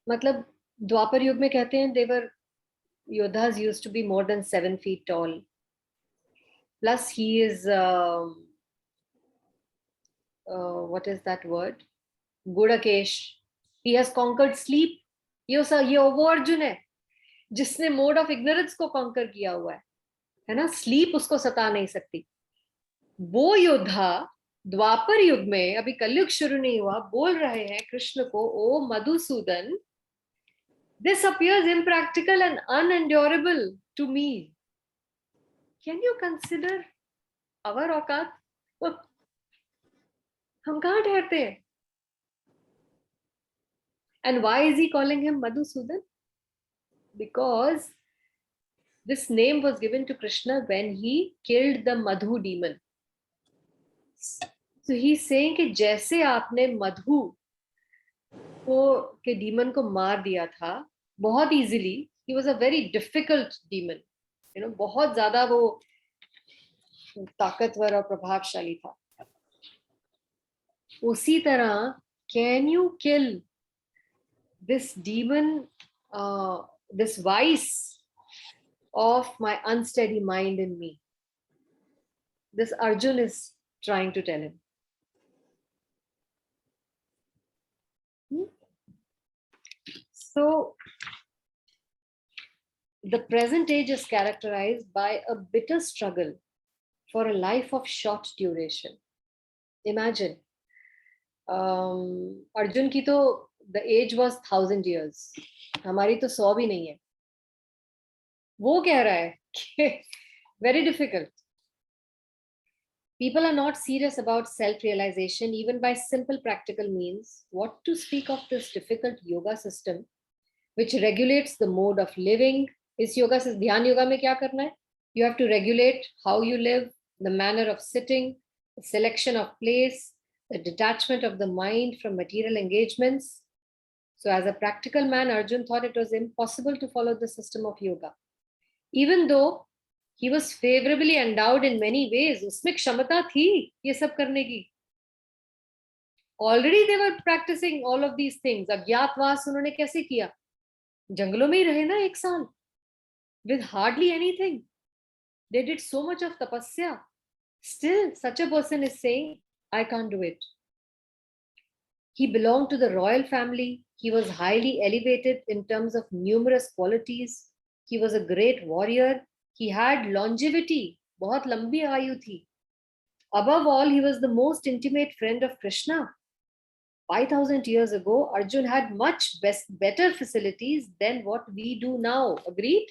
मतलब द्वापर युग में कहते हैं they were Yodhas used to be more than 7 feet tall. Plus he is what is that word? Gudakesh. He has conquered sleep. ये वो अर्जुन है जिसने mode of ignorance को कॉन्कर किया हुआ है ना? स्लीप उसको सता नहीं सकती. वो योद्धा द्वापर युग में, अभी कलयुग शुरू नहीं हुआ, बोल रहे हैं कृष्ण को, ओ Madhusudan, this appears impractical and unendurable to me. Can you consider our औकात? हम कहाँ ठहरते हैं? And why is he calling him Madhusudan? Because this name was given to Krishna when he killed the Madhu demon. So he's saying कि जैसे आपने मधु को के demon को मार दिया था बहुत easily. He was a very difficult demon. You know, बहुत ज़्यादा वो ताकतवर और प्रभावशाली था. उसी तरह, can you kill this demon, this vice of my unsteady mind in me? This Arjun is trying to tell him. So, the present age is characterized by a bitter struggle for a life of short duration. Imagine, Arjun की तो the age was 1000 years. हमारी तो 100 भी नहीं है. वो कह रहा है कि very difficult. People are not serious about self-realization even by simple practical means. What to speak of this difficult yoga system which regulates the mode of living? इस योगा से ध्यान योगा में क्या करना है? You have to regulate how you live, the manner of sitting, the selection of place, the detachment of the mind from material engagements. So as a practical man, Arjun thought it was impossible to follow the system of yoga. Even though he was favorably endowed in many ways, उसमें क्षमता थी ये सब करने की. Already they were practicing all of these things. अज्ञातवास उन्होंने कैसे किया? जंगलों में ही रहे ना 1 साल. With hardly anything. They did so much of tapasya. Still, such a person is saying, I can't do it. He belonged to the royal family. He was highly elevated in terms of numerous qualities. He was a great warrior. He had longevity. बहुत लंबी आयु थी. Above all, he was the most intimate friend of Krishna. 5,000 years ago, Arjun had much better facilities than what we do now. Agreed?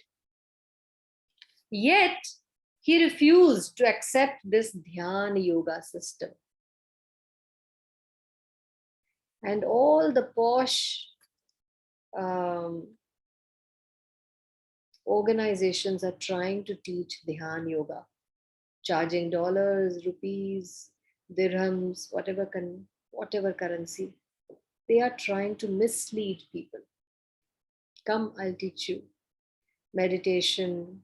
Yet, he refused to accept this Dhyana Yoga system. And all the posh organizations are trying to teach Dhyana Yoga, charging dollars, rupees, dirhams, whatever currency. They are trying to mislead people. Come, I'll teach you meditation,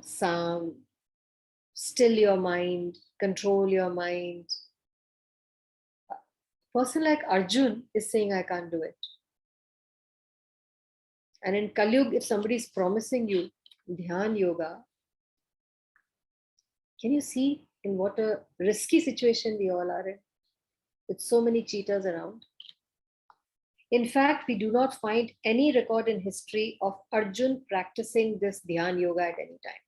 sound, still your mind, control your mind. A person like Arjun is saying, I can't do it. And in Kali Yuga, if somebody is promising you Dhyan Yoga, can you see in what a risky situation we all are in? With so many cheaters around. In fact, we do not find any record in history of Arjun practicing this Dhyan Yoga at any time.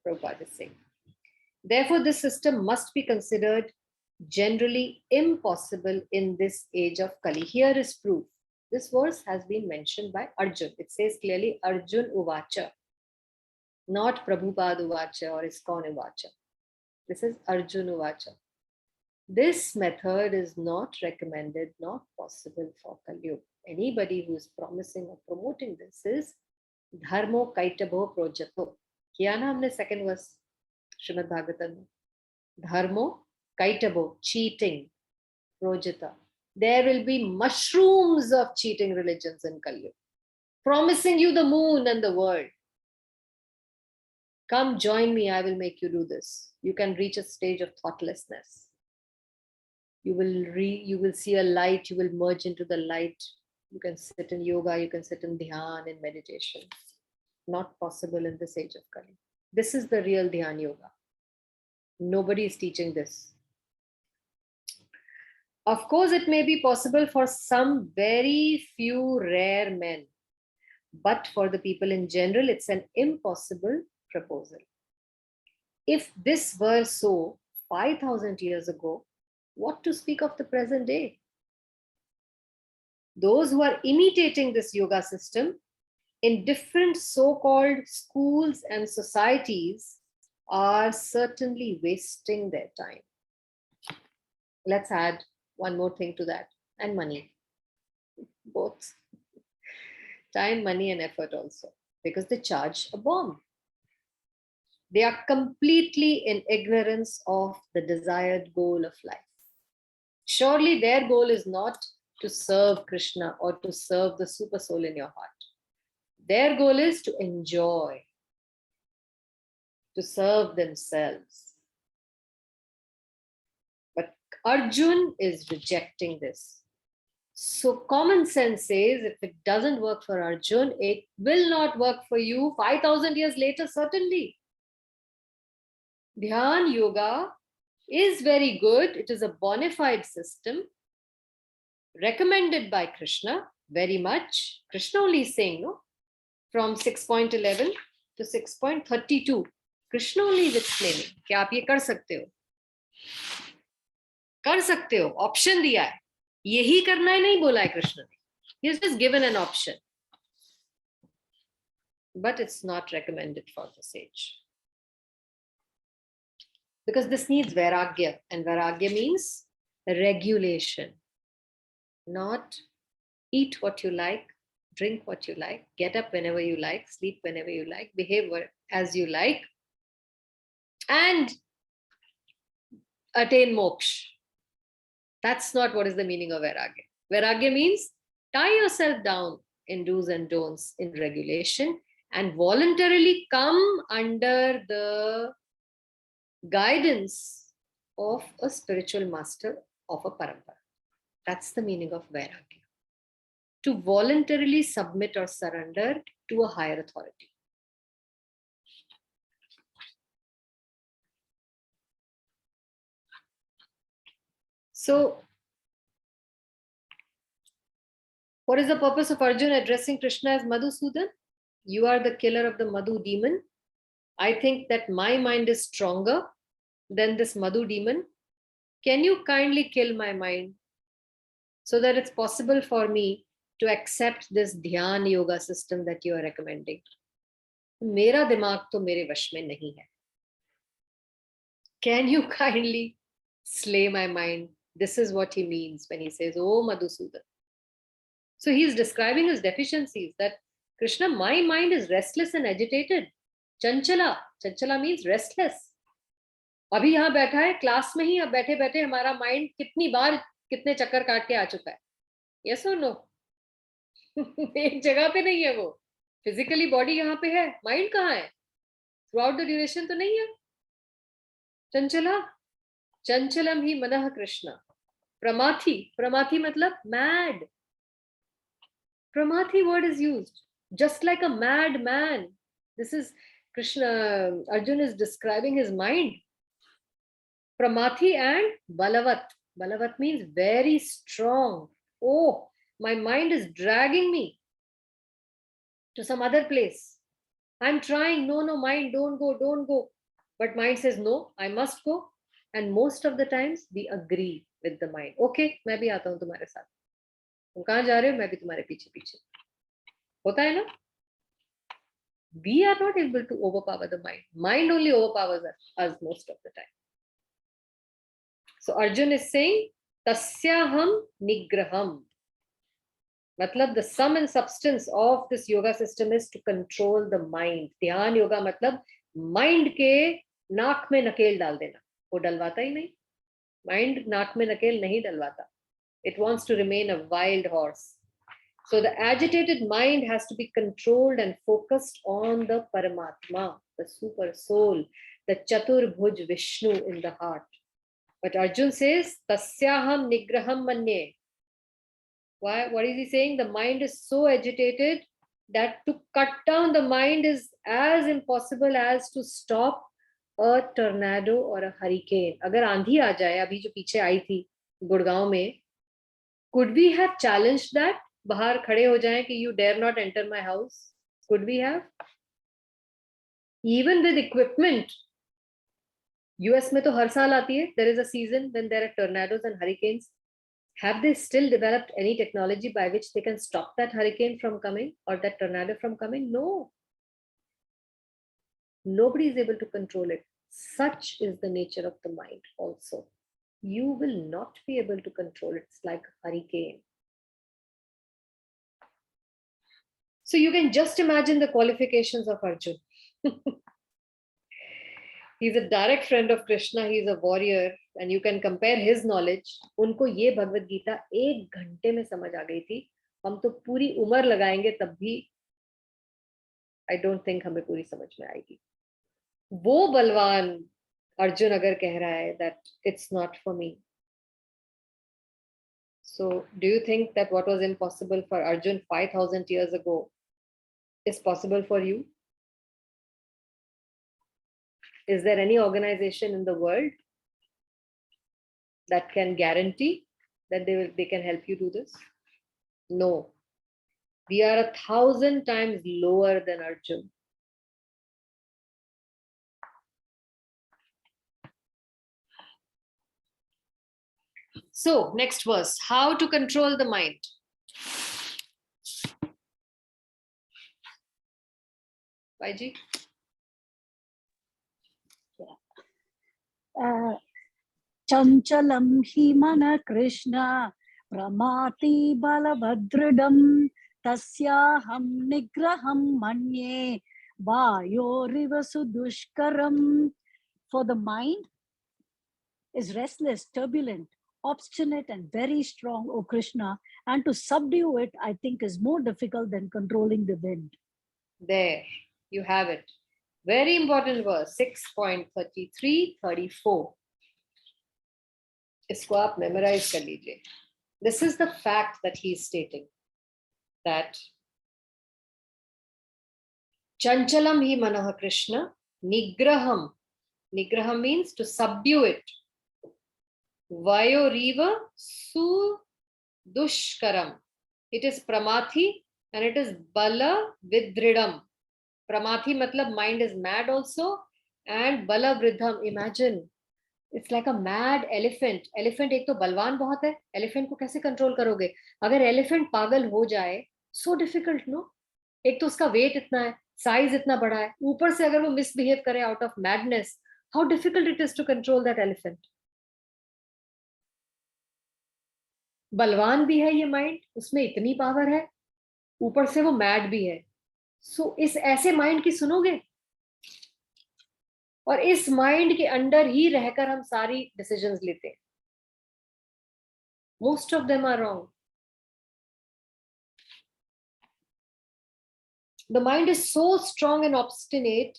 Prabhupada is saying. Therefore, this system must be considered generally impossible in this age of Kali. Here is proof. This verse has been mentioned by Arjun. It says clearly Arjun Uvacha, not Prabhupada Uvacha or ISKCON Uvacha. This is Arjun Uvacha. This method is not recommended, not possible for Kali Yuga. Anybody who is promising or promoting this is Dharmo Kaitabo Projato. Kiya na humne second verse Srimad Bhagavatam. Dharmo Kaitabo, cheating, Projata. There will be mushrooms of cheating religions in Kali Yuga, promising you the moon and the world. Come join me, I will make you do this. You can reach a stage of thoughtlessness. You will see a light, you will merge into the light. You can sit in yoga, you can sit in dhyan, in meditation. Not possible in this age of Kali. This is the real Dhyan Yoga. Nobody is teaching this. Of course, it may be possible for some very few rare men, but for the people in general, it's an impossible proposal. If this were so 5,000 years ago, what to speak of the present day? Those who are imitating this yoga system in different so-called schools and societies are certainly wasting their time. Let's add one more thing to that, and money. Both. Time, money, and effort also, because they charge a bomb. They are completely in ignorance of the desired goal of life. Surely their goal is not to serve Krishna or to serve the super soul in your heart. Their goal is to enjoy, to serve themselves. But Arjun is rejecting this. So common sense says if it doesn't work for Arjun, it will not work for you 5,000 years later, certainly. Dhyan Yoga is very good. It is a bona fide system recommended by Krishna very much. Krishna only is saying, no? From 6.11 to 6.32. Krishna only is explaining कि आप ये कर सकते हो, option दिया है, यही करना है नहीं बोला है कृष्ण ने. He has just given an option. But it's not recommended for this age. Because this needs vairagya, and vairagya means regulation. Not eat what you like, drink what you like, get up whenever you like, sleep whenever you like, behave as you like, and attain moksha. That's not what is the meaning of vairagya. Vairagya means tie yourself down in do's and don'ts, in regulation, and voluntarily come under the guidance of a spiritual master of a parampara. That's the meaning of vairagya. To voluntarily submit or surrender to a higher authority. So, what is the purpose of Arjuna addressing Krishna as Madhusudan? You are the killer of the Madhu demon. I think that my mind is stronger than this Madhu demon. Can you kindly kill my mind so that it's possible for me to accept this Dhyan yoga system that you are recommending? मेरा दिमाग तो मेरे वश में नहीं है. Can you kindly slay my mind? This is what he means when he says, Oh Madhusudan. So he's describing his deficiencies, that Krishna, my mind is restless and agitated. Chanchala. Chanchala means restless. अभी यहाँ बैठा है class में ही, अब बैठे बैठे हमारा mind कितनी बार कितने चक्कर काट के आ चुका है. यस और नो? एक जगह पे नहीं है वो. फिजिकली बॉडी यहाँ पे है, माइंड कहाँ है? थ्रू आउट द ड्यूरेशन तो नहीं है. चंचला. चंचलम ही मनः कृष्ण. प्रमाथी. प्रमाथी मतलब mad. Pramathi word is used, just like a mad man. This is Krishna, Arjuna is describing his mind. Pramathi and Balavat. Balavat means very strong. Oh, my mind is dragging me to some other place. I'm trying, no, mind, don't go. But mind says, no, I must go. And most of the times we agree with the mind. Okay, मैं भी आता हूँ तुम्हारे साथ. तुम कहाँ जा रहे हो? मैं भी तुम्हारे पीछे पीछे. होता है ना? We are not able to overpower the mind. Mind only overpowers us most of the time. So Arjun is saying, Tasyaham nigraham. Matlab, the sum and substance of this yoga system is to control the mind. Dhyan yoga matlab mind के नाक में नकेल डाल देना. वो डलवाता ही नहीं. Mind नाक में नकेल नहीं डलवाता. It wants to remain a wild horse. So the agitated mind has to be controlled and focused on the Paramatma, the super soul, the Chatur Bhuj Vishnu in the heart. But Arjun says, Tasyaham nigraham manye. Why? What is he saying? The mind is so agitated that to cut down the mind is as impossible as to stop a tornado or a hurricane. अगर आंधी आ जाए, अभी जो पीछे आई थी गुड़गांव में, could we have challenged that? बाहर खड़े हो जाएं कि you dare not enter my house? Could we have? Even with equipment, US में तो हर साल आती है. There is a season when there are tornadoes and hurricanes. Have they still developed any technology by which they can stop that hurricane from coming or that tornado from coming? No. Nobody is able to control it. Such is the nature of the mind also. You will not be able to control it. It's like a hurricane. So you can just imagine the qualifications of Arjun. He's a direct friend of Krishna. He's a warrior, and you can compare his knowledge. उनको ये भगवद गीता 1 घंटे में समझ आ गई थी. हम तो पूरी उम्र लगाएंगे तब भी I don't think हमें पूरी समझ में आएगी. वो बलवान अर्जुन अगर कह रहा है that it's not for me. So do you think that what was impossible for Arjun 5,000 years ago is possible for you? Is there any organization in the world that can guarantee that they can help you do this? No. We are 1,000 times lower than Arjun. So, next verse, how to control the mind. Vaiji? Chanchalam hi mana Krishna pramati balabhadridam tasyaham nigraham manye vayoriva sudushkaram. For the mind is restless, turbulent, obstinate, and very strong, O Krishna. And to subdue it, I think, is more difficult than controlling the wind. There, you have it. Very important verse, 6.33-34. इसको आप memorize कर लीजिए. This is the fact that he is stating, that chanchalam hi manah Krishna, nigraham. Nigraham means to subdue it. Vayoriva su dushkaram. It is pramathi and it is bala vidridam. Pramathi matlab mind is mad also, and bala vridham. Imagine, it's like a mad elephant. Elephant एक तो बलवान बहुत है. Elephant को कैसे control करोगे? अगर elephant पागल हो जाए, so difficult, no? एक तो उसका weight इतना है, size इतना बड़ा है, ऊपर से अगर वो misbehave करे out of madness, how difficult it is to control that elephant. बलवान भी है ये माइंड, उसमें इतनी पावर है, ऊपर से वो मैड भी है. सो इस ऐसे माइंड की सुनोगे, और इस माइंड के अंडर ही रहकर हम सारी डिसीजंस लेते हैं. Most of them are wrong. The mind is so strong and obstinate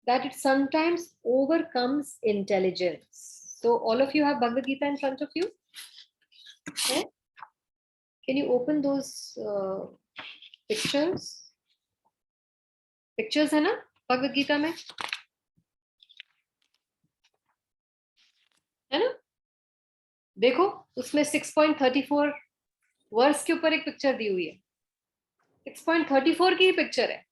that it sometimes overcomes intelligence. So all of you have Bhagwad Gita in front of you? Okay. Can you open those pictures? Pictures है ना Bhagwad Gita में? है ना? देखो उसमें 6.34 verse के ऊपर एक पिक्चर दी हुई है. 6.34 की ही पिक्चर है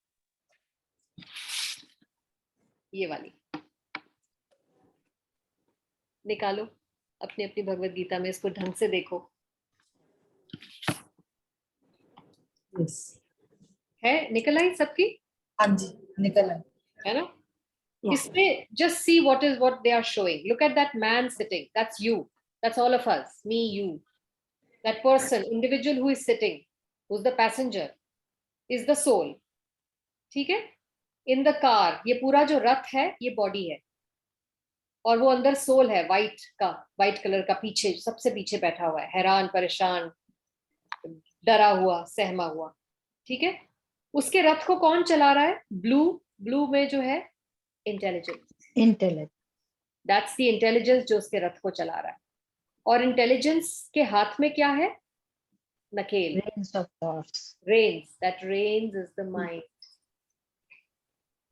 ये वाली. निकालो अपनी अपनी भगवत गीता में, इसको ढंग से देखो. Yes. है निकल आई सबकी? हाँ जी, निकल आए. है ना? Yeah. इसमें just see what they are showing. Look at that man sitting. That's you. That's all of us. Me, you. That person, individual who is sitting, who's the passenger, is the soul. ठीक है? In the car, ये पूरा जो रथ है ये body है, और वो अंदर सोल है, वाइट कलर का, पीछे सबसे पीछे बैठा हुआ है, हैरान परेशान डरा हुआ सहमा हुआ. ठीक है? उसके रथ को कौन चला रहा है? ब्लू में जो है इंटेलिजेंस. दैट्स द इंटेलिजेंस जो उसके रथ को चला रहा है. और इंटेलिजेंस के हाथ में क्या है? नकेल. Reins of thoughts. Reins. That reins is the mind.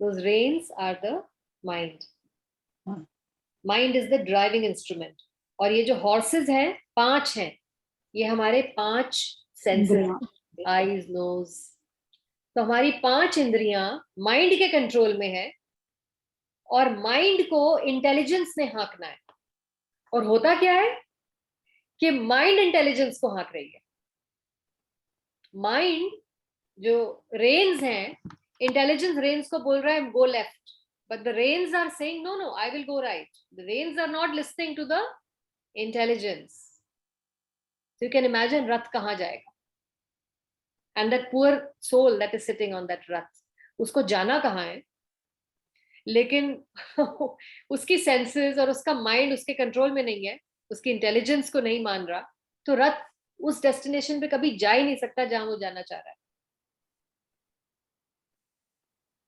Those reins are the mind. Mind is the driving instrument. और ये जो horses हैं 5 हैं, ये हमारे 5 senses, eyes, nose. तो हमारी 5 इंद्रियां माइंड के कंट्रोल में है, और माइंड को इंटेलिजेंस ने हाँकना है. और होता क्या है कि माइंड इंटेलिजेंस को हाँक रही है. माइंड जो रेन्स हैं, इंटेलिजेंस रेन्स को बोल रहा है go left, but the reins are saying no, I will go right. The reins are not listening to the intelligence. So you can imagine rath kahan jayega, and that poor soul that is sitting on that rath, usko jana kahan hai? लेकिन उसकी senses और उसका mind उसके control में नहीं है, उसकी intelligence को नहीं मान रहा, तो रथ उस डेस्टिनेशन पे कभी जा ही नहीं सकता जहां वो जाना चाह रहा है.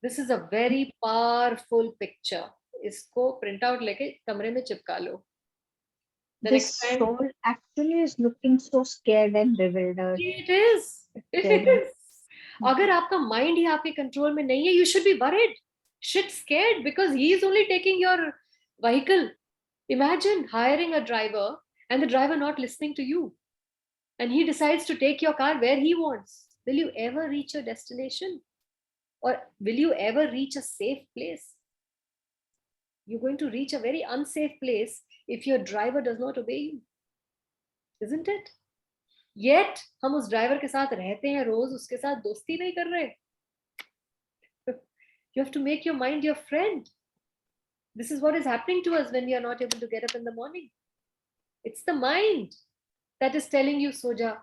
This is a very powerful picture. इसको प्रिंट आउट लेके कमरे में चिपका लो. This soul actually is looking so scared and bewildered. It is. अगर आपका माइंड ही आपके कंट्रोल में नहीं है, you should be worried, shit scared, because he is only taking your vehicle. Imagine hiring a driver and the driver not listening to you, and he decides to take your car where he wants. Will you ever reach your destination? Or will you ever reach a safe place? You're going to reach a very unsafe place if your driver does not obey you, isn't it? Yet हम उस driver के साथ रहते हैं रोज, उसके साथ दोस्ती नहीं कर रहे. You have to make your mind your friend. This is what is happening to us when we are not able to get up in the morning. It's the mind that is telling you, सो जा,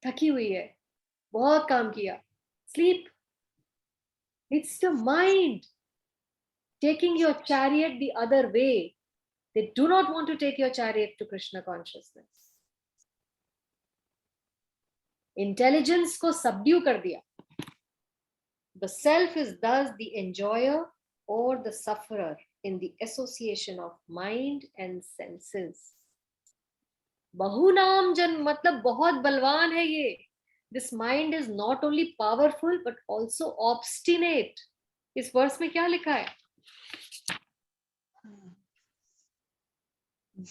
थकी हुई है, बहुत काम किया, sleep. It's the mind taking your chariot the other way, They do not want to take your chariot to Krishna consciousness. Intelligence को subdue कर दिया. The self is thus the enjoyer or the sufferer in the association of mind and senses. बहुनाम जन मतलब बहुत बलवान है ये. This mind is not only powerful but also obstinate. इस वर्स में क्या लिखा है?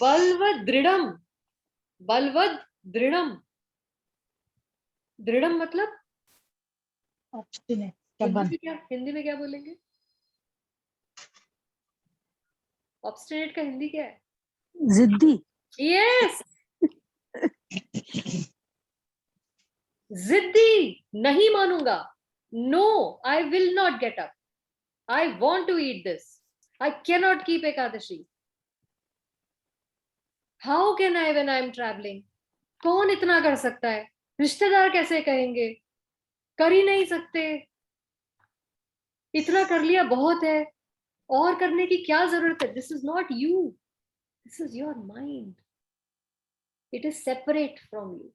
बलवद दृढ़म. बलवद दृढ़म. दृढ़म मतलब obstinate, हिंदी में क्या बोलेंगे? ऑब्स्टिनेट का हिंदी क्या है? जिद्दी. यस. जिद्दी. नहीं मानूंगा. No, I will not get up. I want to eat this. I can not keep Ekadashi. How can I when I am travelling? कौन इतना कर सकता है? रिश्तेदार कैसे कहेंगे? कर ही नहीं सकते. इतना कर लिया बहुत है. और करने की क्या जरूरत है? This is not you. This is your mind. It is separate from you.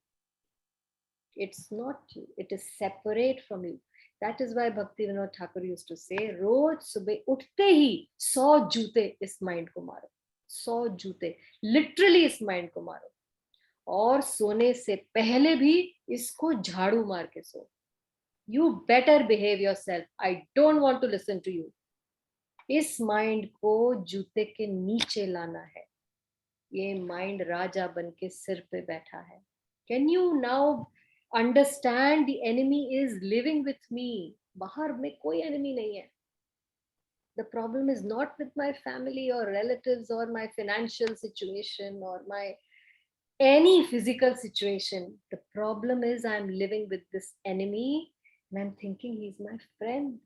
It's not you. It is separate from you. That is why Bhaktivinoda Thakur used to say, रोज सुबह उठते ही 100 जूते इस माइंड को मारो. 100 जूते लिटरली इस mind को मारो. और सोने से पहले भी इसको झाड़ू मार के सो. You better behave yourself. I don't want to listen to you. इस माइंड को जूते के नीचे लाना है. ये माइंड राजा बन के सिर पे बैठा है. Can you now understand? The enemy is living with me. बाहर में कोई एनिमी नहीं है. The problem is not with my family और रिलेटिव्स और माई फाइनेंशियल सिचुएशन और my any physical situation. The problem is I am living with this enemy and I'm thinking he's my friend.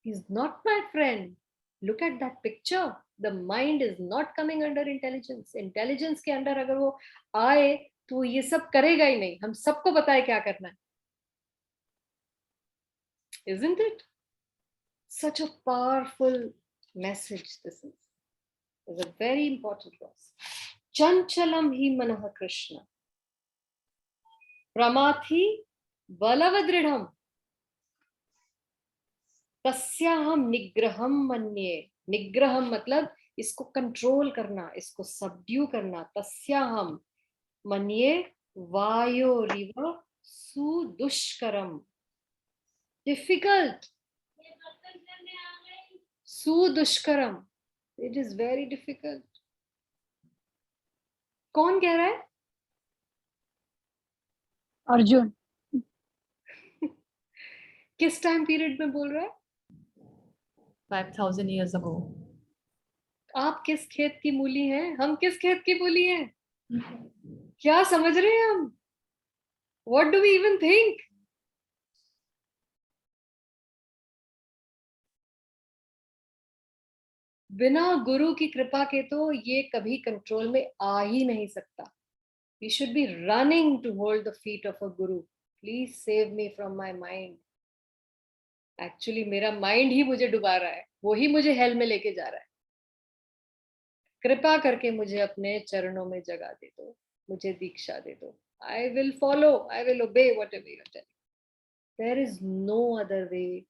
He's not my friend. Look at that picture. The mind is not coming under intelligence. Intelligence के अंदर अगर वो आए तो ये सब करेगा ही नहीं. हम सबको पता है क्या करना है. Isn't it? Such a powerful message this is. It's a very important verse. Chanchalam hi manah Krishna. प्रमाथि बलवदृढ़म तस्याहम निग्रहम मन्ये. निग्रहम मतलब इसको कंट्रोल करना, इसको सबड्यू करना. तस्याहम मन्ये वायोरिव सुदुष्करम. डिफिकल्ट. सुदुष्करम. It is very difficult. कौन कह रहा है? अर्जुन. किस टाइम पीरियड में बोल रहा है? 5000 years ago. आप किस खेत की मूली हैं? हम किस खेत की मूली हैं? क्या समझ रहे हैं हम? What do we even think? बिना गुरु की कृपा के तो ये कभी कंट्रोल में आ ही नहीं सकता. We should be running to hold the feet of a guru. Please save me from my mind. Actually, मेरा माइंड ही मुझे डुबा रहा है. वो ही मुझे हेल में लेके जा रहा है. कृपा करके मुझे अपने चरणों में जगा दे दो. मुझे दीक्षा दे दो. I will follow. I will obey whatever you tell. There is no other way.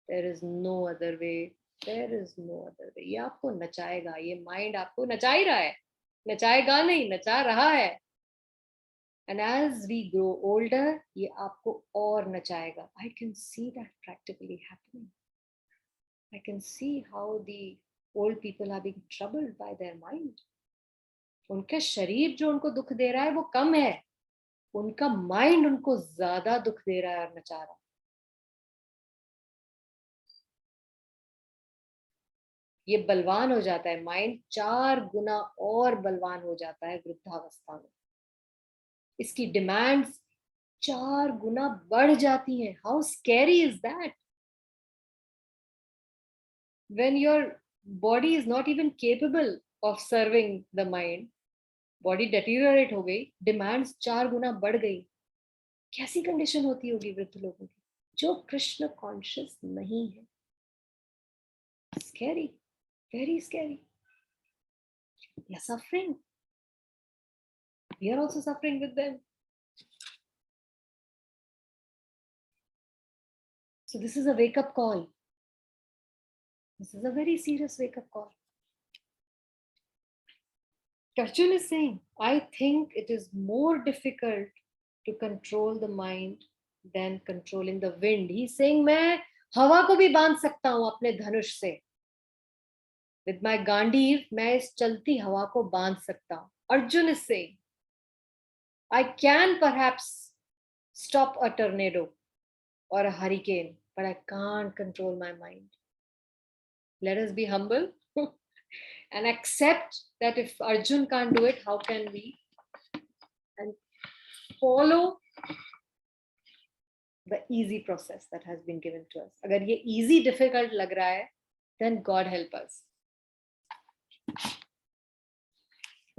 There is no other way. There is no other way. ये आपको नचाएगा. ये माइंड आपको नचा ही रहा है. नचाएगा नहीं, नचा रहा है. And as we grow older, ये आपको और नचाएगा. I can see that practically happening. I can see how the old people are being troubled by their mind. उनका शरीर जो उनको दुख दे रहा है वो कम है. उनका माइंड उनको ज्यादा दुख दे रहा है और नचा रहा है. ये बलवान हो जाता है. माइंड 4 गुना और बलवान हो जाता है वृद्धावस्था में. इसकी डिमांड्स 4 गुना बढ़ जाती हैं. How scary is that? When your body is not even capable of serving the mind, body deteriorate हो गई, demands 4 गुना बढ़ गई. कैसी कंडीशन होती होगी वृद्ध लोगों की जो कृष्ण कॉन्शियस नहीं है? Scary. Very scary. They are suffering. We are also suffering with them. So this is a wake-up call. This is a very serious wake-up call. Arjun is saying, I think it is more difficult to control the mind than controlling the wind. He's saying, मैं हवा को भी बांध सकता हूं अपने धनुष से. With my Gandiv, मैं इस चलती हवा को बांध सकता हूं. Arjun is saying, I can perhaps stop a tornado or a hurricane, but I can't control my mind. Let us be humble and accept that if Arjun can't do it, how can we? And follow the easy process that has been given to us. अगर ये easy difficult लग रहा है, then God help us.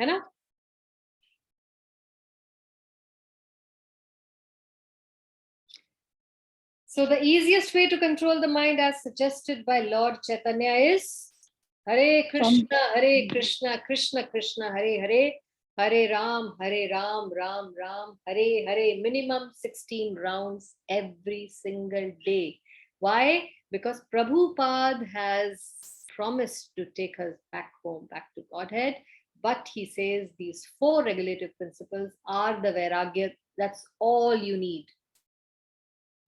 है ना? So the easiest way to control the mind, as suggested by Lord Chaitanya, is Hare Krishna, Krishna Krishna, Hare Hare, Hare Ram, Ram Ram, Hare Hare. Minimum 16 rounds every single day. Why? Because Prabhupada has promised to take us back home, back to Godhead. But he says these 4 regulative principles are the Vairagya. That's all you need.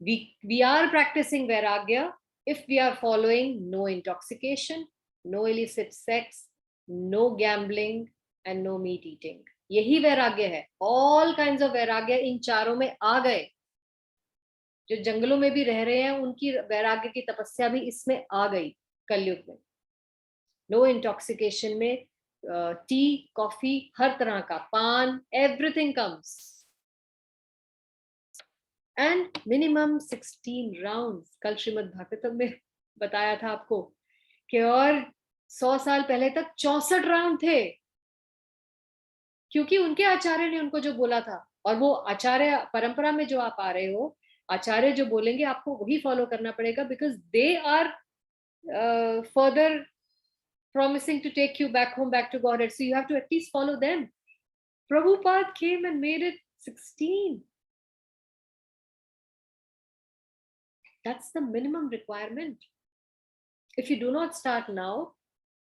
We are practicing Vairagya if we are following no intoxication, no illicit sex, no gambling, and no meat eating. यही वैराग्य है. All kinds of वैराग्य इन चारों में आ गए. जो जंगलों में भी रह रहे हैं उनकी वैराग्य की तपस्या भी इसमें आ गई कलयुग में. No intoxication में टी, कॉफी, हर तरह का पान, everything comes. And minimum 16 rounds. कल श्रीमद् भागवतम में बताया था आपको कि और 100 साल पहले तक 64 राउंड थे, क्योंकि उनके आचार्य ने उनको जो बोला था. और वो आचार्य परंपरा में जो आप आ रहे हो, आचार्य जो बोलेंगे आपको वही फॉलो करना पड़ेगा, because they are further promising to take you back home, back to Godhead. So you have to at least follow them. Prabhupada came and made it 16. That's the minimum requirement. If you do not start now,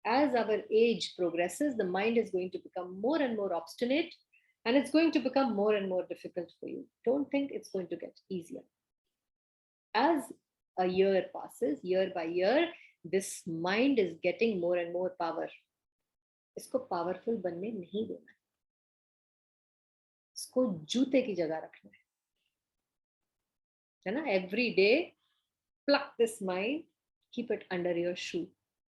as our age progresses, the mind is going to become more and more obstinate, and it's going to become more and more difficult for you. Don't think it's going to get easier. As a year passes, year by year, this mind is getting more and more power. इसको powerful बनने नहीं देना है. इसको जूते की जगह रखना है ना? Every day, pluck this mind, keep it under your shoe.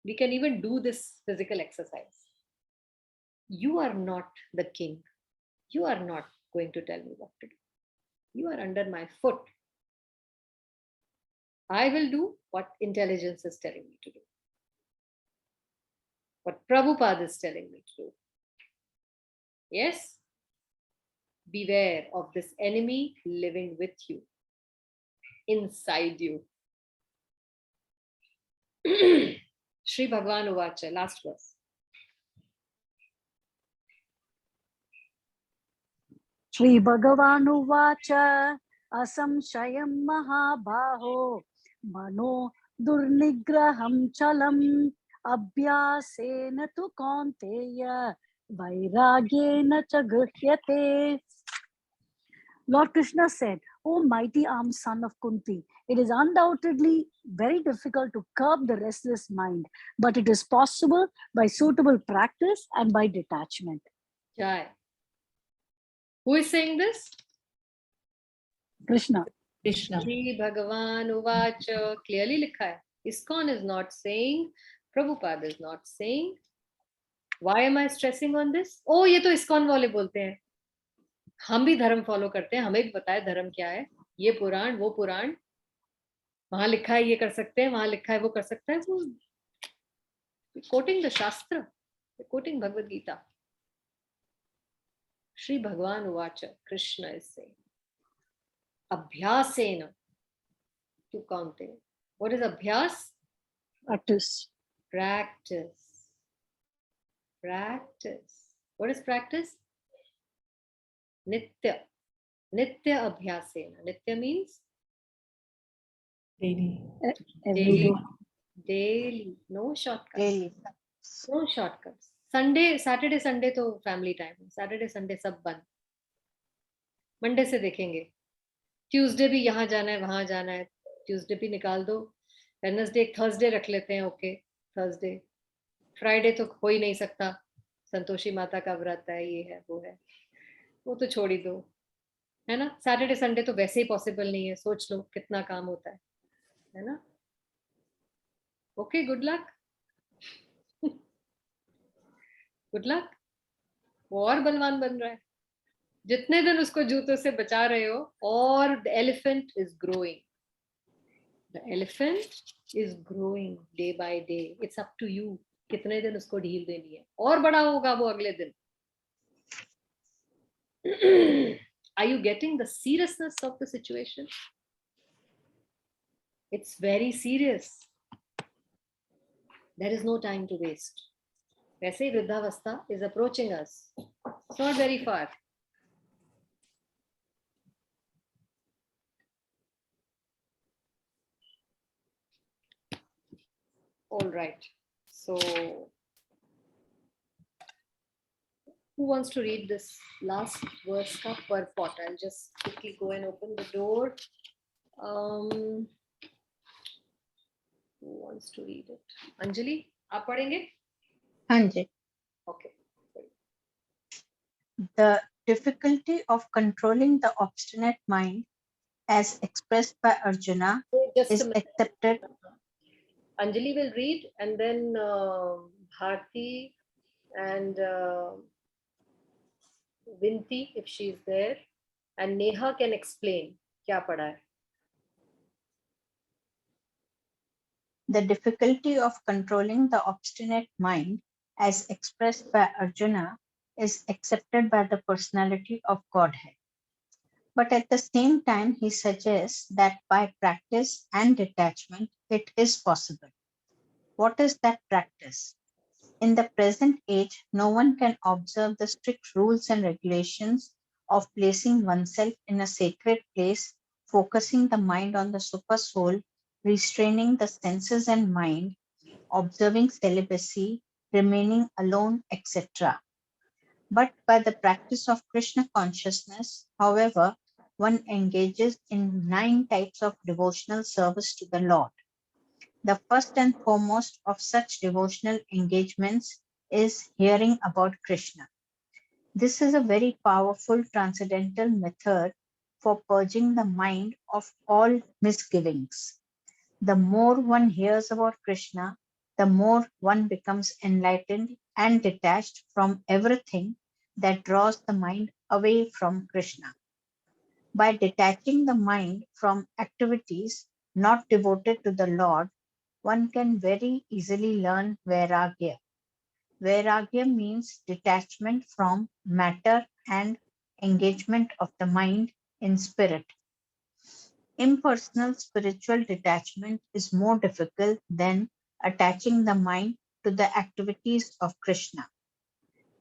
We can even do this physical exercise. You are not the king. You are not going to tell me what to do. You are under my foot. I will do what intelligence is telling me to do. What Prabhupada is telling me to do. Yes? Beware of this enemy living with you, inside you. Shri Bhagwan Uvacha, last verse. Shri Bhagavan Uvacha Asamshayam Mahabaho Mano Durnigraham Chalam Abhyasena tu Kaunteya Vairagyena cha Guhyate. Lord Krishna said, O mighty armed son of Kunti, it is undoubtedly very difficult to curb the restless mind, but it is possible by suitable practice and by detachment. Jai. Who is saying this? Krishna. Krishna. Shri Bhagavan Uvacha. Clearly likha hai. ISKCON is not saying, Prabhupada is not saying. Why am I stressing on this? Oh, ये तो ISKCON वाले बोलते हैं. हम भी धर्म follow करते हैं, हमें भी पता है धर्म क्या है. ये पुराण, वो पुराण, वहां लिखा है ये कर सकते हैं, वहां लिखा है वो कर सकते हैं. वो quoting the Shastra, quoting Bhagwad Gita. Shri Bhagavan Uvacha, Krishna is saying, Abhyasena tu Kaunteya. What is Abhyas? Practice. Practice. Practice. What is practice? Nitya. Nitya abhyasena. Nitya means Daily. Every daily. day. Daily. No shortcuts. Daily. No shortcuts. Sunday, Saturday, Sunday तो family time है. Saturday, Sunday सब बंद. Monday से देखेंगे. Tuesday भी यहाँ जाना है, वहाँ जाना है. Tuesday भी निकाल दो. Wednesday, Thursday रख लेते हैं. Okay. Thursday. Friday तो हो ही नहीं सकता. संतोषी माता का व्रत है, ये है, वो है. वो तो छोड़ ही दो. है ना? Saturday, Sunday तो वैसे ही possible नहीं है. सोच लो कितना काम होता है ना? Okay, good luck. Good luck. वो और बलवान बन रहा है. जितने दिन उसको जूतों से बचा रहे हो, और the elephant is growing. The elephant is growing day by day. It's up to you. कितने दिन उसको ढील देनी है, और बड़ा होगा वो अगले दिन. Are you getting the seriousness of the situation? It's very serious. There is no time to waste. वैसे ही वृद्धावस्था is approaching us. It's not very far. All right. So, who wants to read this last verse ka purport? I'll just quickly go and open the door. Who wants to read it? Anjali, आप पढ़ेंगे? हाँ जी. Okay. The difficulty of controlling the obstinate mind, as expressed by Arjuna, Just is a minute. accepted. Anjali will read, and then Bharti and Vinti, if she's there, and Neha can explain क्या पढ़ा है. The difficulty of controlling the obstinate mind, as expressed by Arjuna, is accepted by the personality of Godhead. But at the same time, he suggests that by practice and detachment, it is possible. What is that practice? In the present age, no one can observe the strict rules and regulations of placing oneself in a sacred place, focusing the mind on the super soul, restraining the senses and mind, observing celibacy, remaining alone, etc. But by the practice of Krishna consciousness, however, one engages in 9 types of devotional service to the Lord. The first and foremost of such devotional engagements is hearing about Krishna. This is a very powerful transcendental method for purging the mind of all misgivings. The more one hears about Krishna, the more one becomes enlightened and detached from everything that draws the mind away from Krishna. By detaching the mind from activities not devoted to the Lord, one can very easily learn Vairagya. Vairagya means detachment from matter and engagement of the mind in spirit. Impersonal spiritual detachment is more difficult than attaching the mind to the activities of Krishna.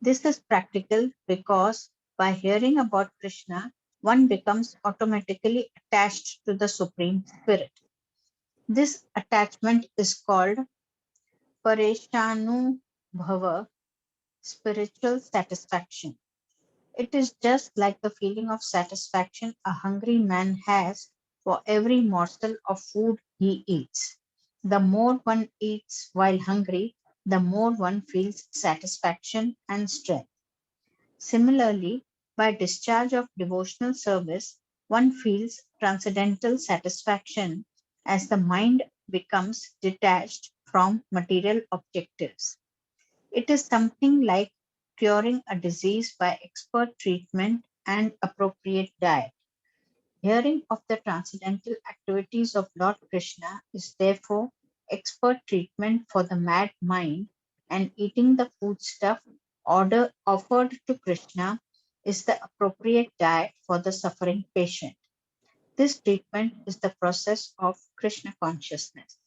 This is practical because by hearing about Krishna, one becomes automatically attached to the Supreme Spirit. This attachment is called Pareshanubhava, spiritual satisfaction. It is just like the feeling of satisfaction a hungry man has for every morsel of food he eats. The more one eats while hungry, the more one feels satisfaction and strength. Similarly, by discharge of devotional service, one feels transcendental satisfaction as the mind becomes detached from material objectives. It is something like curing a disease by expert treatment and appropriate diet. Hearing of the transcendental activities of Lord Krishna is therefore expert treatment for the mad mind, and eating the foodstuff offered to Krishna is the appropriate diet for the suffering patient. This treatment is the process of Krishna consciousness.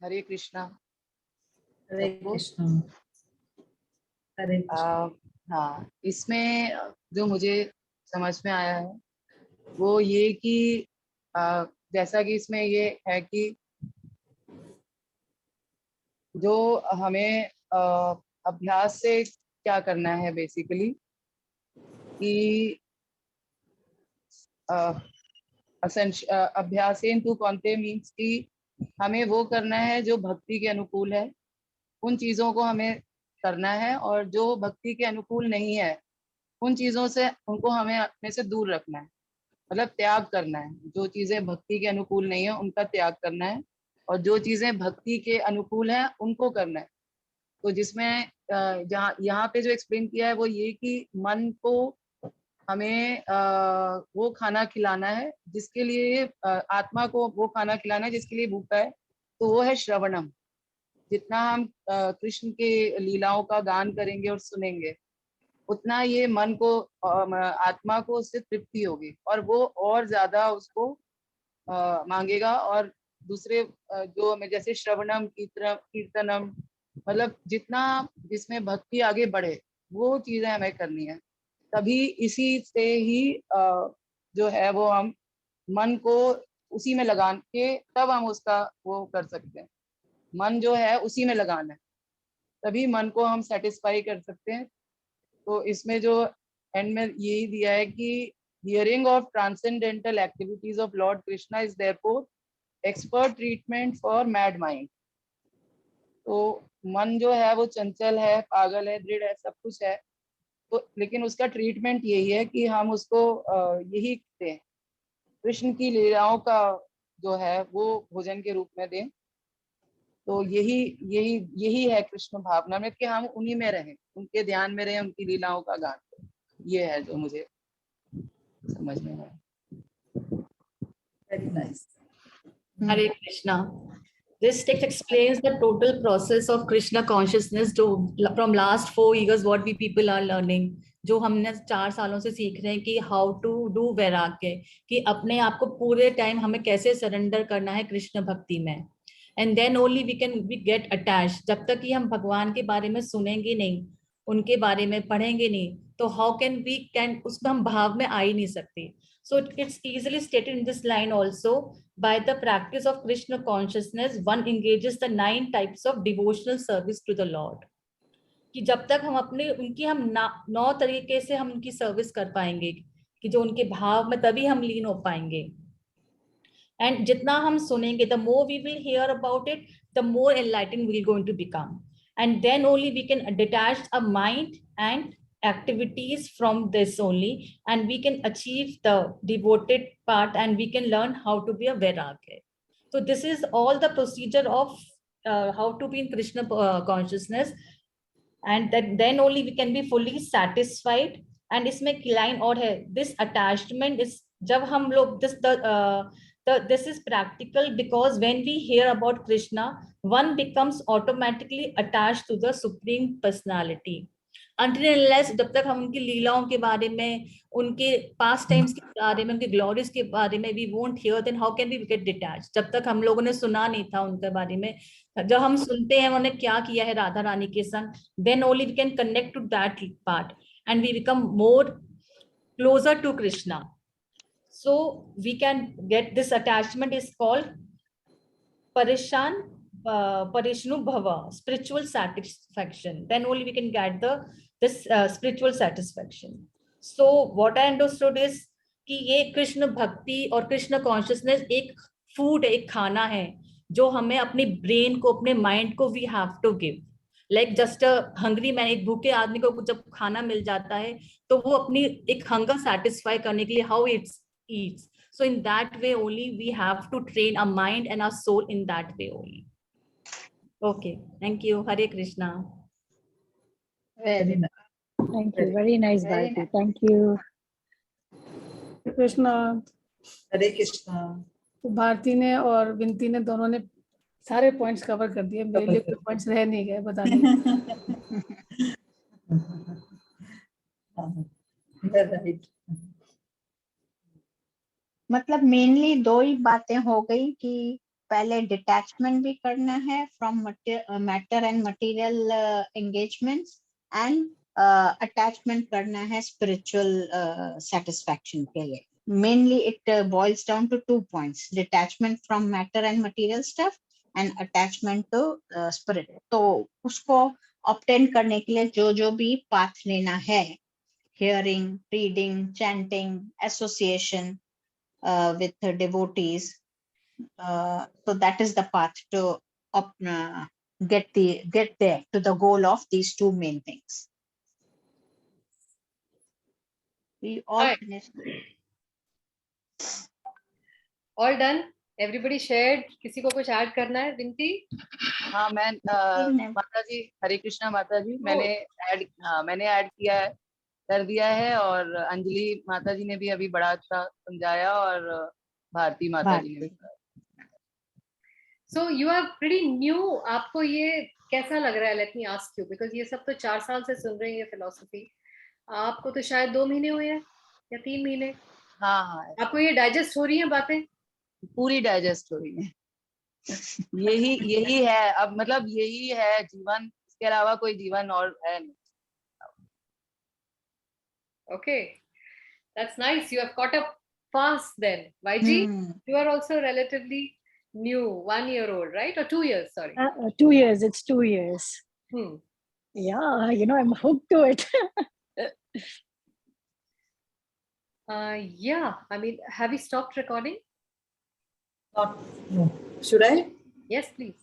हरे कृष्णा। हरे कृष्णा। हरे कृष्णा। हाँ, इसमें जो मुझे समझ में आया है वो ये कि जैसा कि इसमें ये है कि जो हमें अभ्यास से क्या करना है बेसिकली, कि अभ्यासेन तु कौन्ते मीन्स कि हमें वो करना है जो भक्ति के अनुकूल है, उन चीजों को हमें करना है, और जो भक्ति के अनुकूल नहीं है उन चीजों से उनको हमें अपने से दूर रखना है, मतलब त्याग करना है। जो चीजें भक्ति के अनुकूल नहीं है उनका त्याग करना है, और जो चीजें भक्ति के अनुकूल है उनको करना है। तो जिसमें जहाँ यहाँ पे जो एक्सप्लेन किया है वो ये कि मन को हमें वो खाना खिलाना है जिसके लिए आत्मा को वो खाना खिलाना है जिसके लिए भूखा है, तो वो है श्रवणम। जितना हम कृष्ण के लीलाओं का गान करेंगे और सुनेंगे उतना ये मन को आत्मा को उससे तृप्ति होगी, और वो और ज्यादा उसको मांगेगा। और दूसरे जो हमें जैसे श्रवणम कीर्तनम, मतलब जितना जिसमें भक्ति आगे बढ़े वो चीजें हमें करनी है। तभी इसी से ही जो है वो हम मन को उसी में लगा के तब हम उसका वो कर सकते हैं। मन जो है उसी में लगाना है, तभी मन को हम सेटिस्फाई कर सकते हैं। तो इसमें जो एंड में यही दिया है कि hearing of transcendental activities of Lord Krishna is therefore expert treatment for mad mind. तो मन जो है वो चंचल है, पागल है, दृढ़ है, सब कुछ है, तो लेकिन उसका ट्रीटमेंट यही है कि हम उसको यही दें, कृष्ण की लीलाओं का जो है वो भोजन के रूप में दें। तो यही यही यही है कृष्ण भावना में, कि हम उन्हीं में रहें, उनके ध्यान में रहें, उनकी लीलाओं का गान करें। ये है जो मुझे समझ में आया। Very nice. Hare Krishna. This text explains the total process of Krishna consciousness from last 4 years what we people are learning. जो हमने 4 सालों से सीख रहे हैं कि हाउ टू डू वैराग्य, कि अपने आप को पूरे टाइम हमें कैसे सरेंडर करना है कृष्ण भक्ति में। And then only we get attach. जब तक कि हम भगवान के बारे में सुनेंगे नहीं, उनके बारे में पढ़ेंगे नहीं, तो हाउ कैन उसमें हम भाव में आ ही नहीं सकते। So it's easily stated in this line also, by the practice of Krishna consciousness, one engages the 9 types of devotional service to the Lord. कि जब तक हम अपने उनकी हम 9 तरीके से हम उनकी सर्विस कर पाएंगे, कि जो उनके भाव में, तभी हम लीन हो पाएंगे। एंड जितना हम सुनेंगे, the more we will hear about it, the more enlightened we are going to become. And then only we can detach our mind and activities from this only, and we can achieve the devoted part, and we can learn how to be a vairagya. So this is all the procedure of how to be in Krishna consciousness, and that then only we can be fully satisfied. And इसमें एक line और है, this attachment is, जब हम लोग this is practical, because when we hear about Krishna, one becomes automatically attached to the Supreme Personality. Until and unless, जब तक हम उनकी लीलाओं के बारे में, उनके पास्ट टाइम्स के बारे में, उनके ग्लोरीज के बारे में we won't hear, then how can we get detached? जब तक हम लोगों ने सुना नहीं था उनके बारे में, जब हम सुनते हैं उन्होंने क्या किया है राधा रानी के संग, then only we can connect to that part and we become more closer to Krishna. So we can get this attachment is called Parishnu Bhava, spiritual satisfaction. Then only we can get this spiritual satisfaction. So what I understood is कि ये कृष्ण भक्ति और Krishna consciousness एक food, एक खाना है जो हमें अपने ब्रेन को, अपने माइंड को we have to give. Like just hungry man, एक भूखे आदमी को जब खाना मिल जाता है तो वो अपनी एक हंगर सेटिस्फाई करने के लिए how it's Yeats. So in that way only we have to train our mind and our soul in that way only. Okay, thank you. Hare Krishna. Very nice. Thank you. Very nice, Very Bharti. nice. Thank you. Krishna. Hare Krishna. तो भारती ने और विनती ने दोनों ने सारे points cover कर दिए, मेरे लिए कोई पॉइंट्स रह नहीं गए बताने राइट। मतलब मेनली 2 ही बातें हो गई कि पहले detachment भी करना है from matter and material engagements, and attachment करना है spiritual satisfaction के लिए. Mainly it boils down to 2 points: detachment from matter and material stuff and attachment to spirit. तो उसको obtain करने के लिए जो भी path लेना है, hearing, reading, chanting, association with devotees, so that is the path to get there to the goal of these two main things. We all Right. finished. All done? Everybody shared? किसी को कुछ add करना है? विनती? हाँ, मैं माता जी, हरे कृष्णा माता जी, मैंने ऐड किया है, कर दिया है, और अंजलि माता जी ने भी अभी बड़ा अच्छा समझाया, और भारती माता जी ने भी. So you are pretty new. आपको ये कैसा लग रहा है? Let me ask you, because ये सब तो 4 साल से सुन रहे हैं ये philosophy. आपको तो शायद 2 महीने हुए हैं या 3 महीने. हाँ, आपको ये डाइजेस्ट हो रही हैं बातें? पूरी डाइजेस्ट हो रही है. यही है अब, मतलब यही है जीवन, इसके अलावा कोई जीवन और है नहीं. Okay, that's nice. You have caught up fast then. YG, you are also relatively new, 1 year old, right? Or 2 years, sorry. 2 years. It's 2 years. Yeah, you know, I'm hooked to it. Yeah, I mean, have we stopped recording? Not, no. Should I? Yes, please.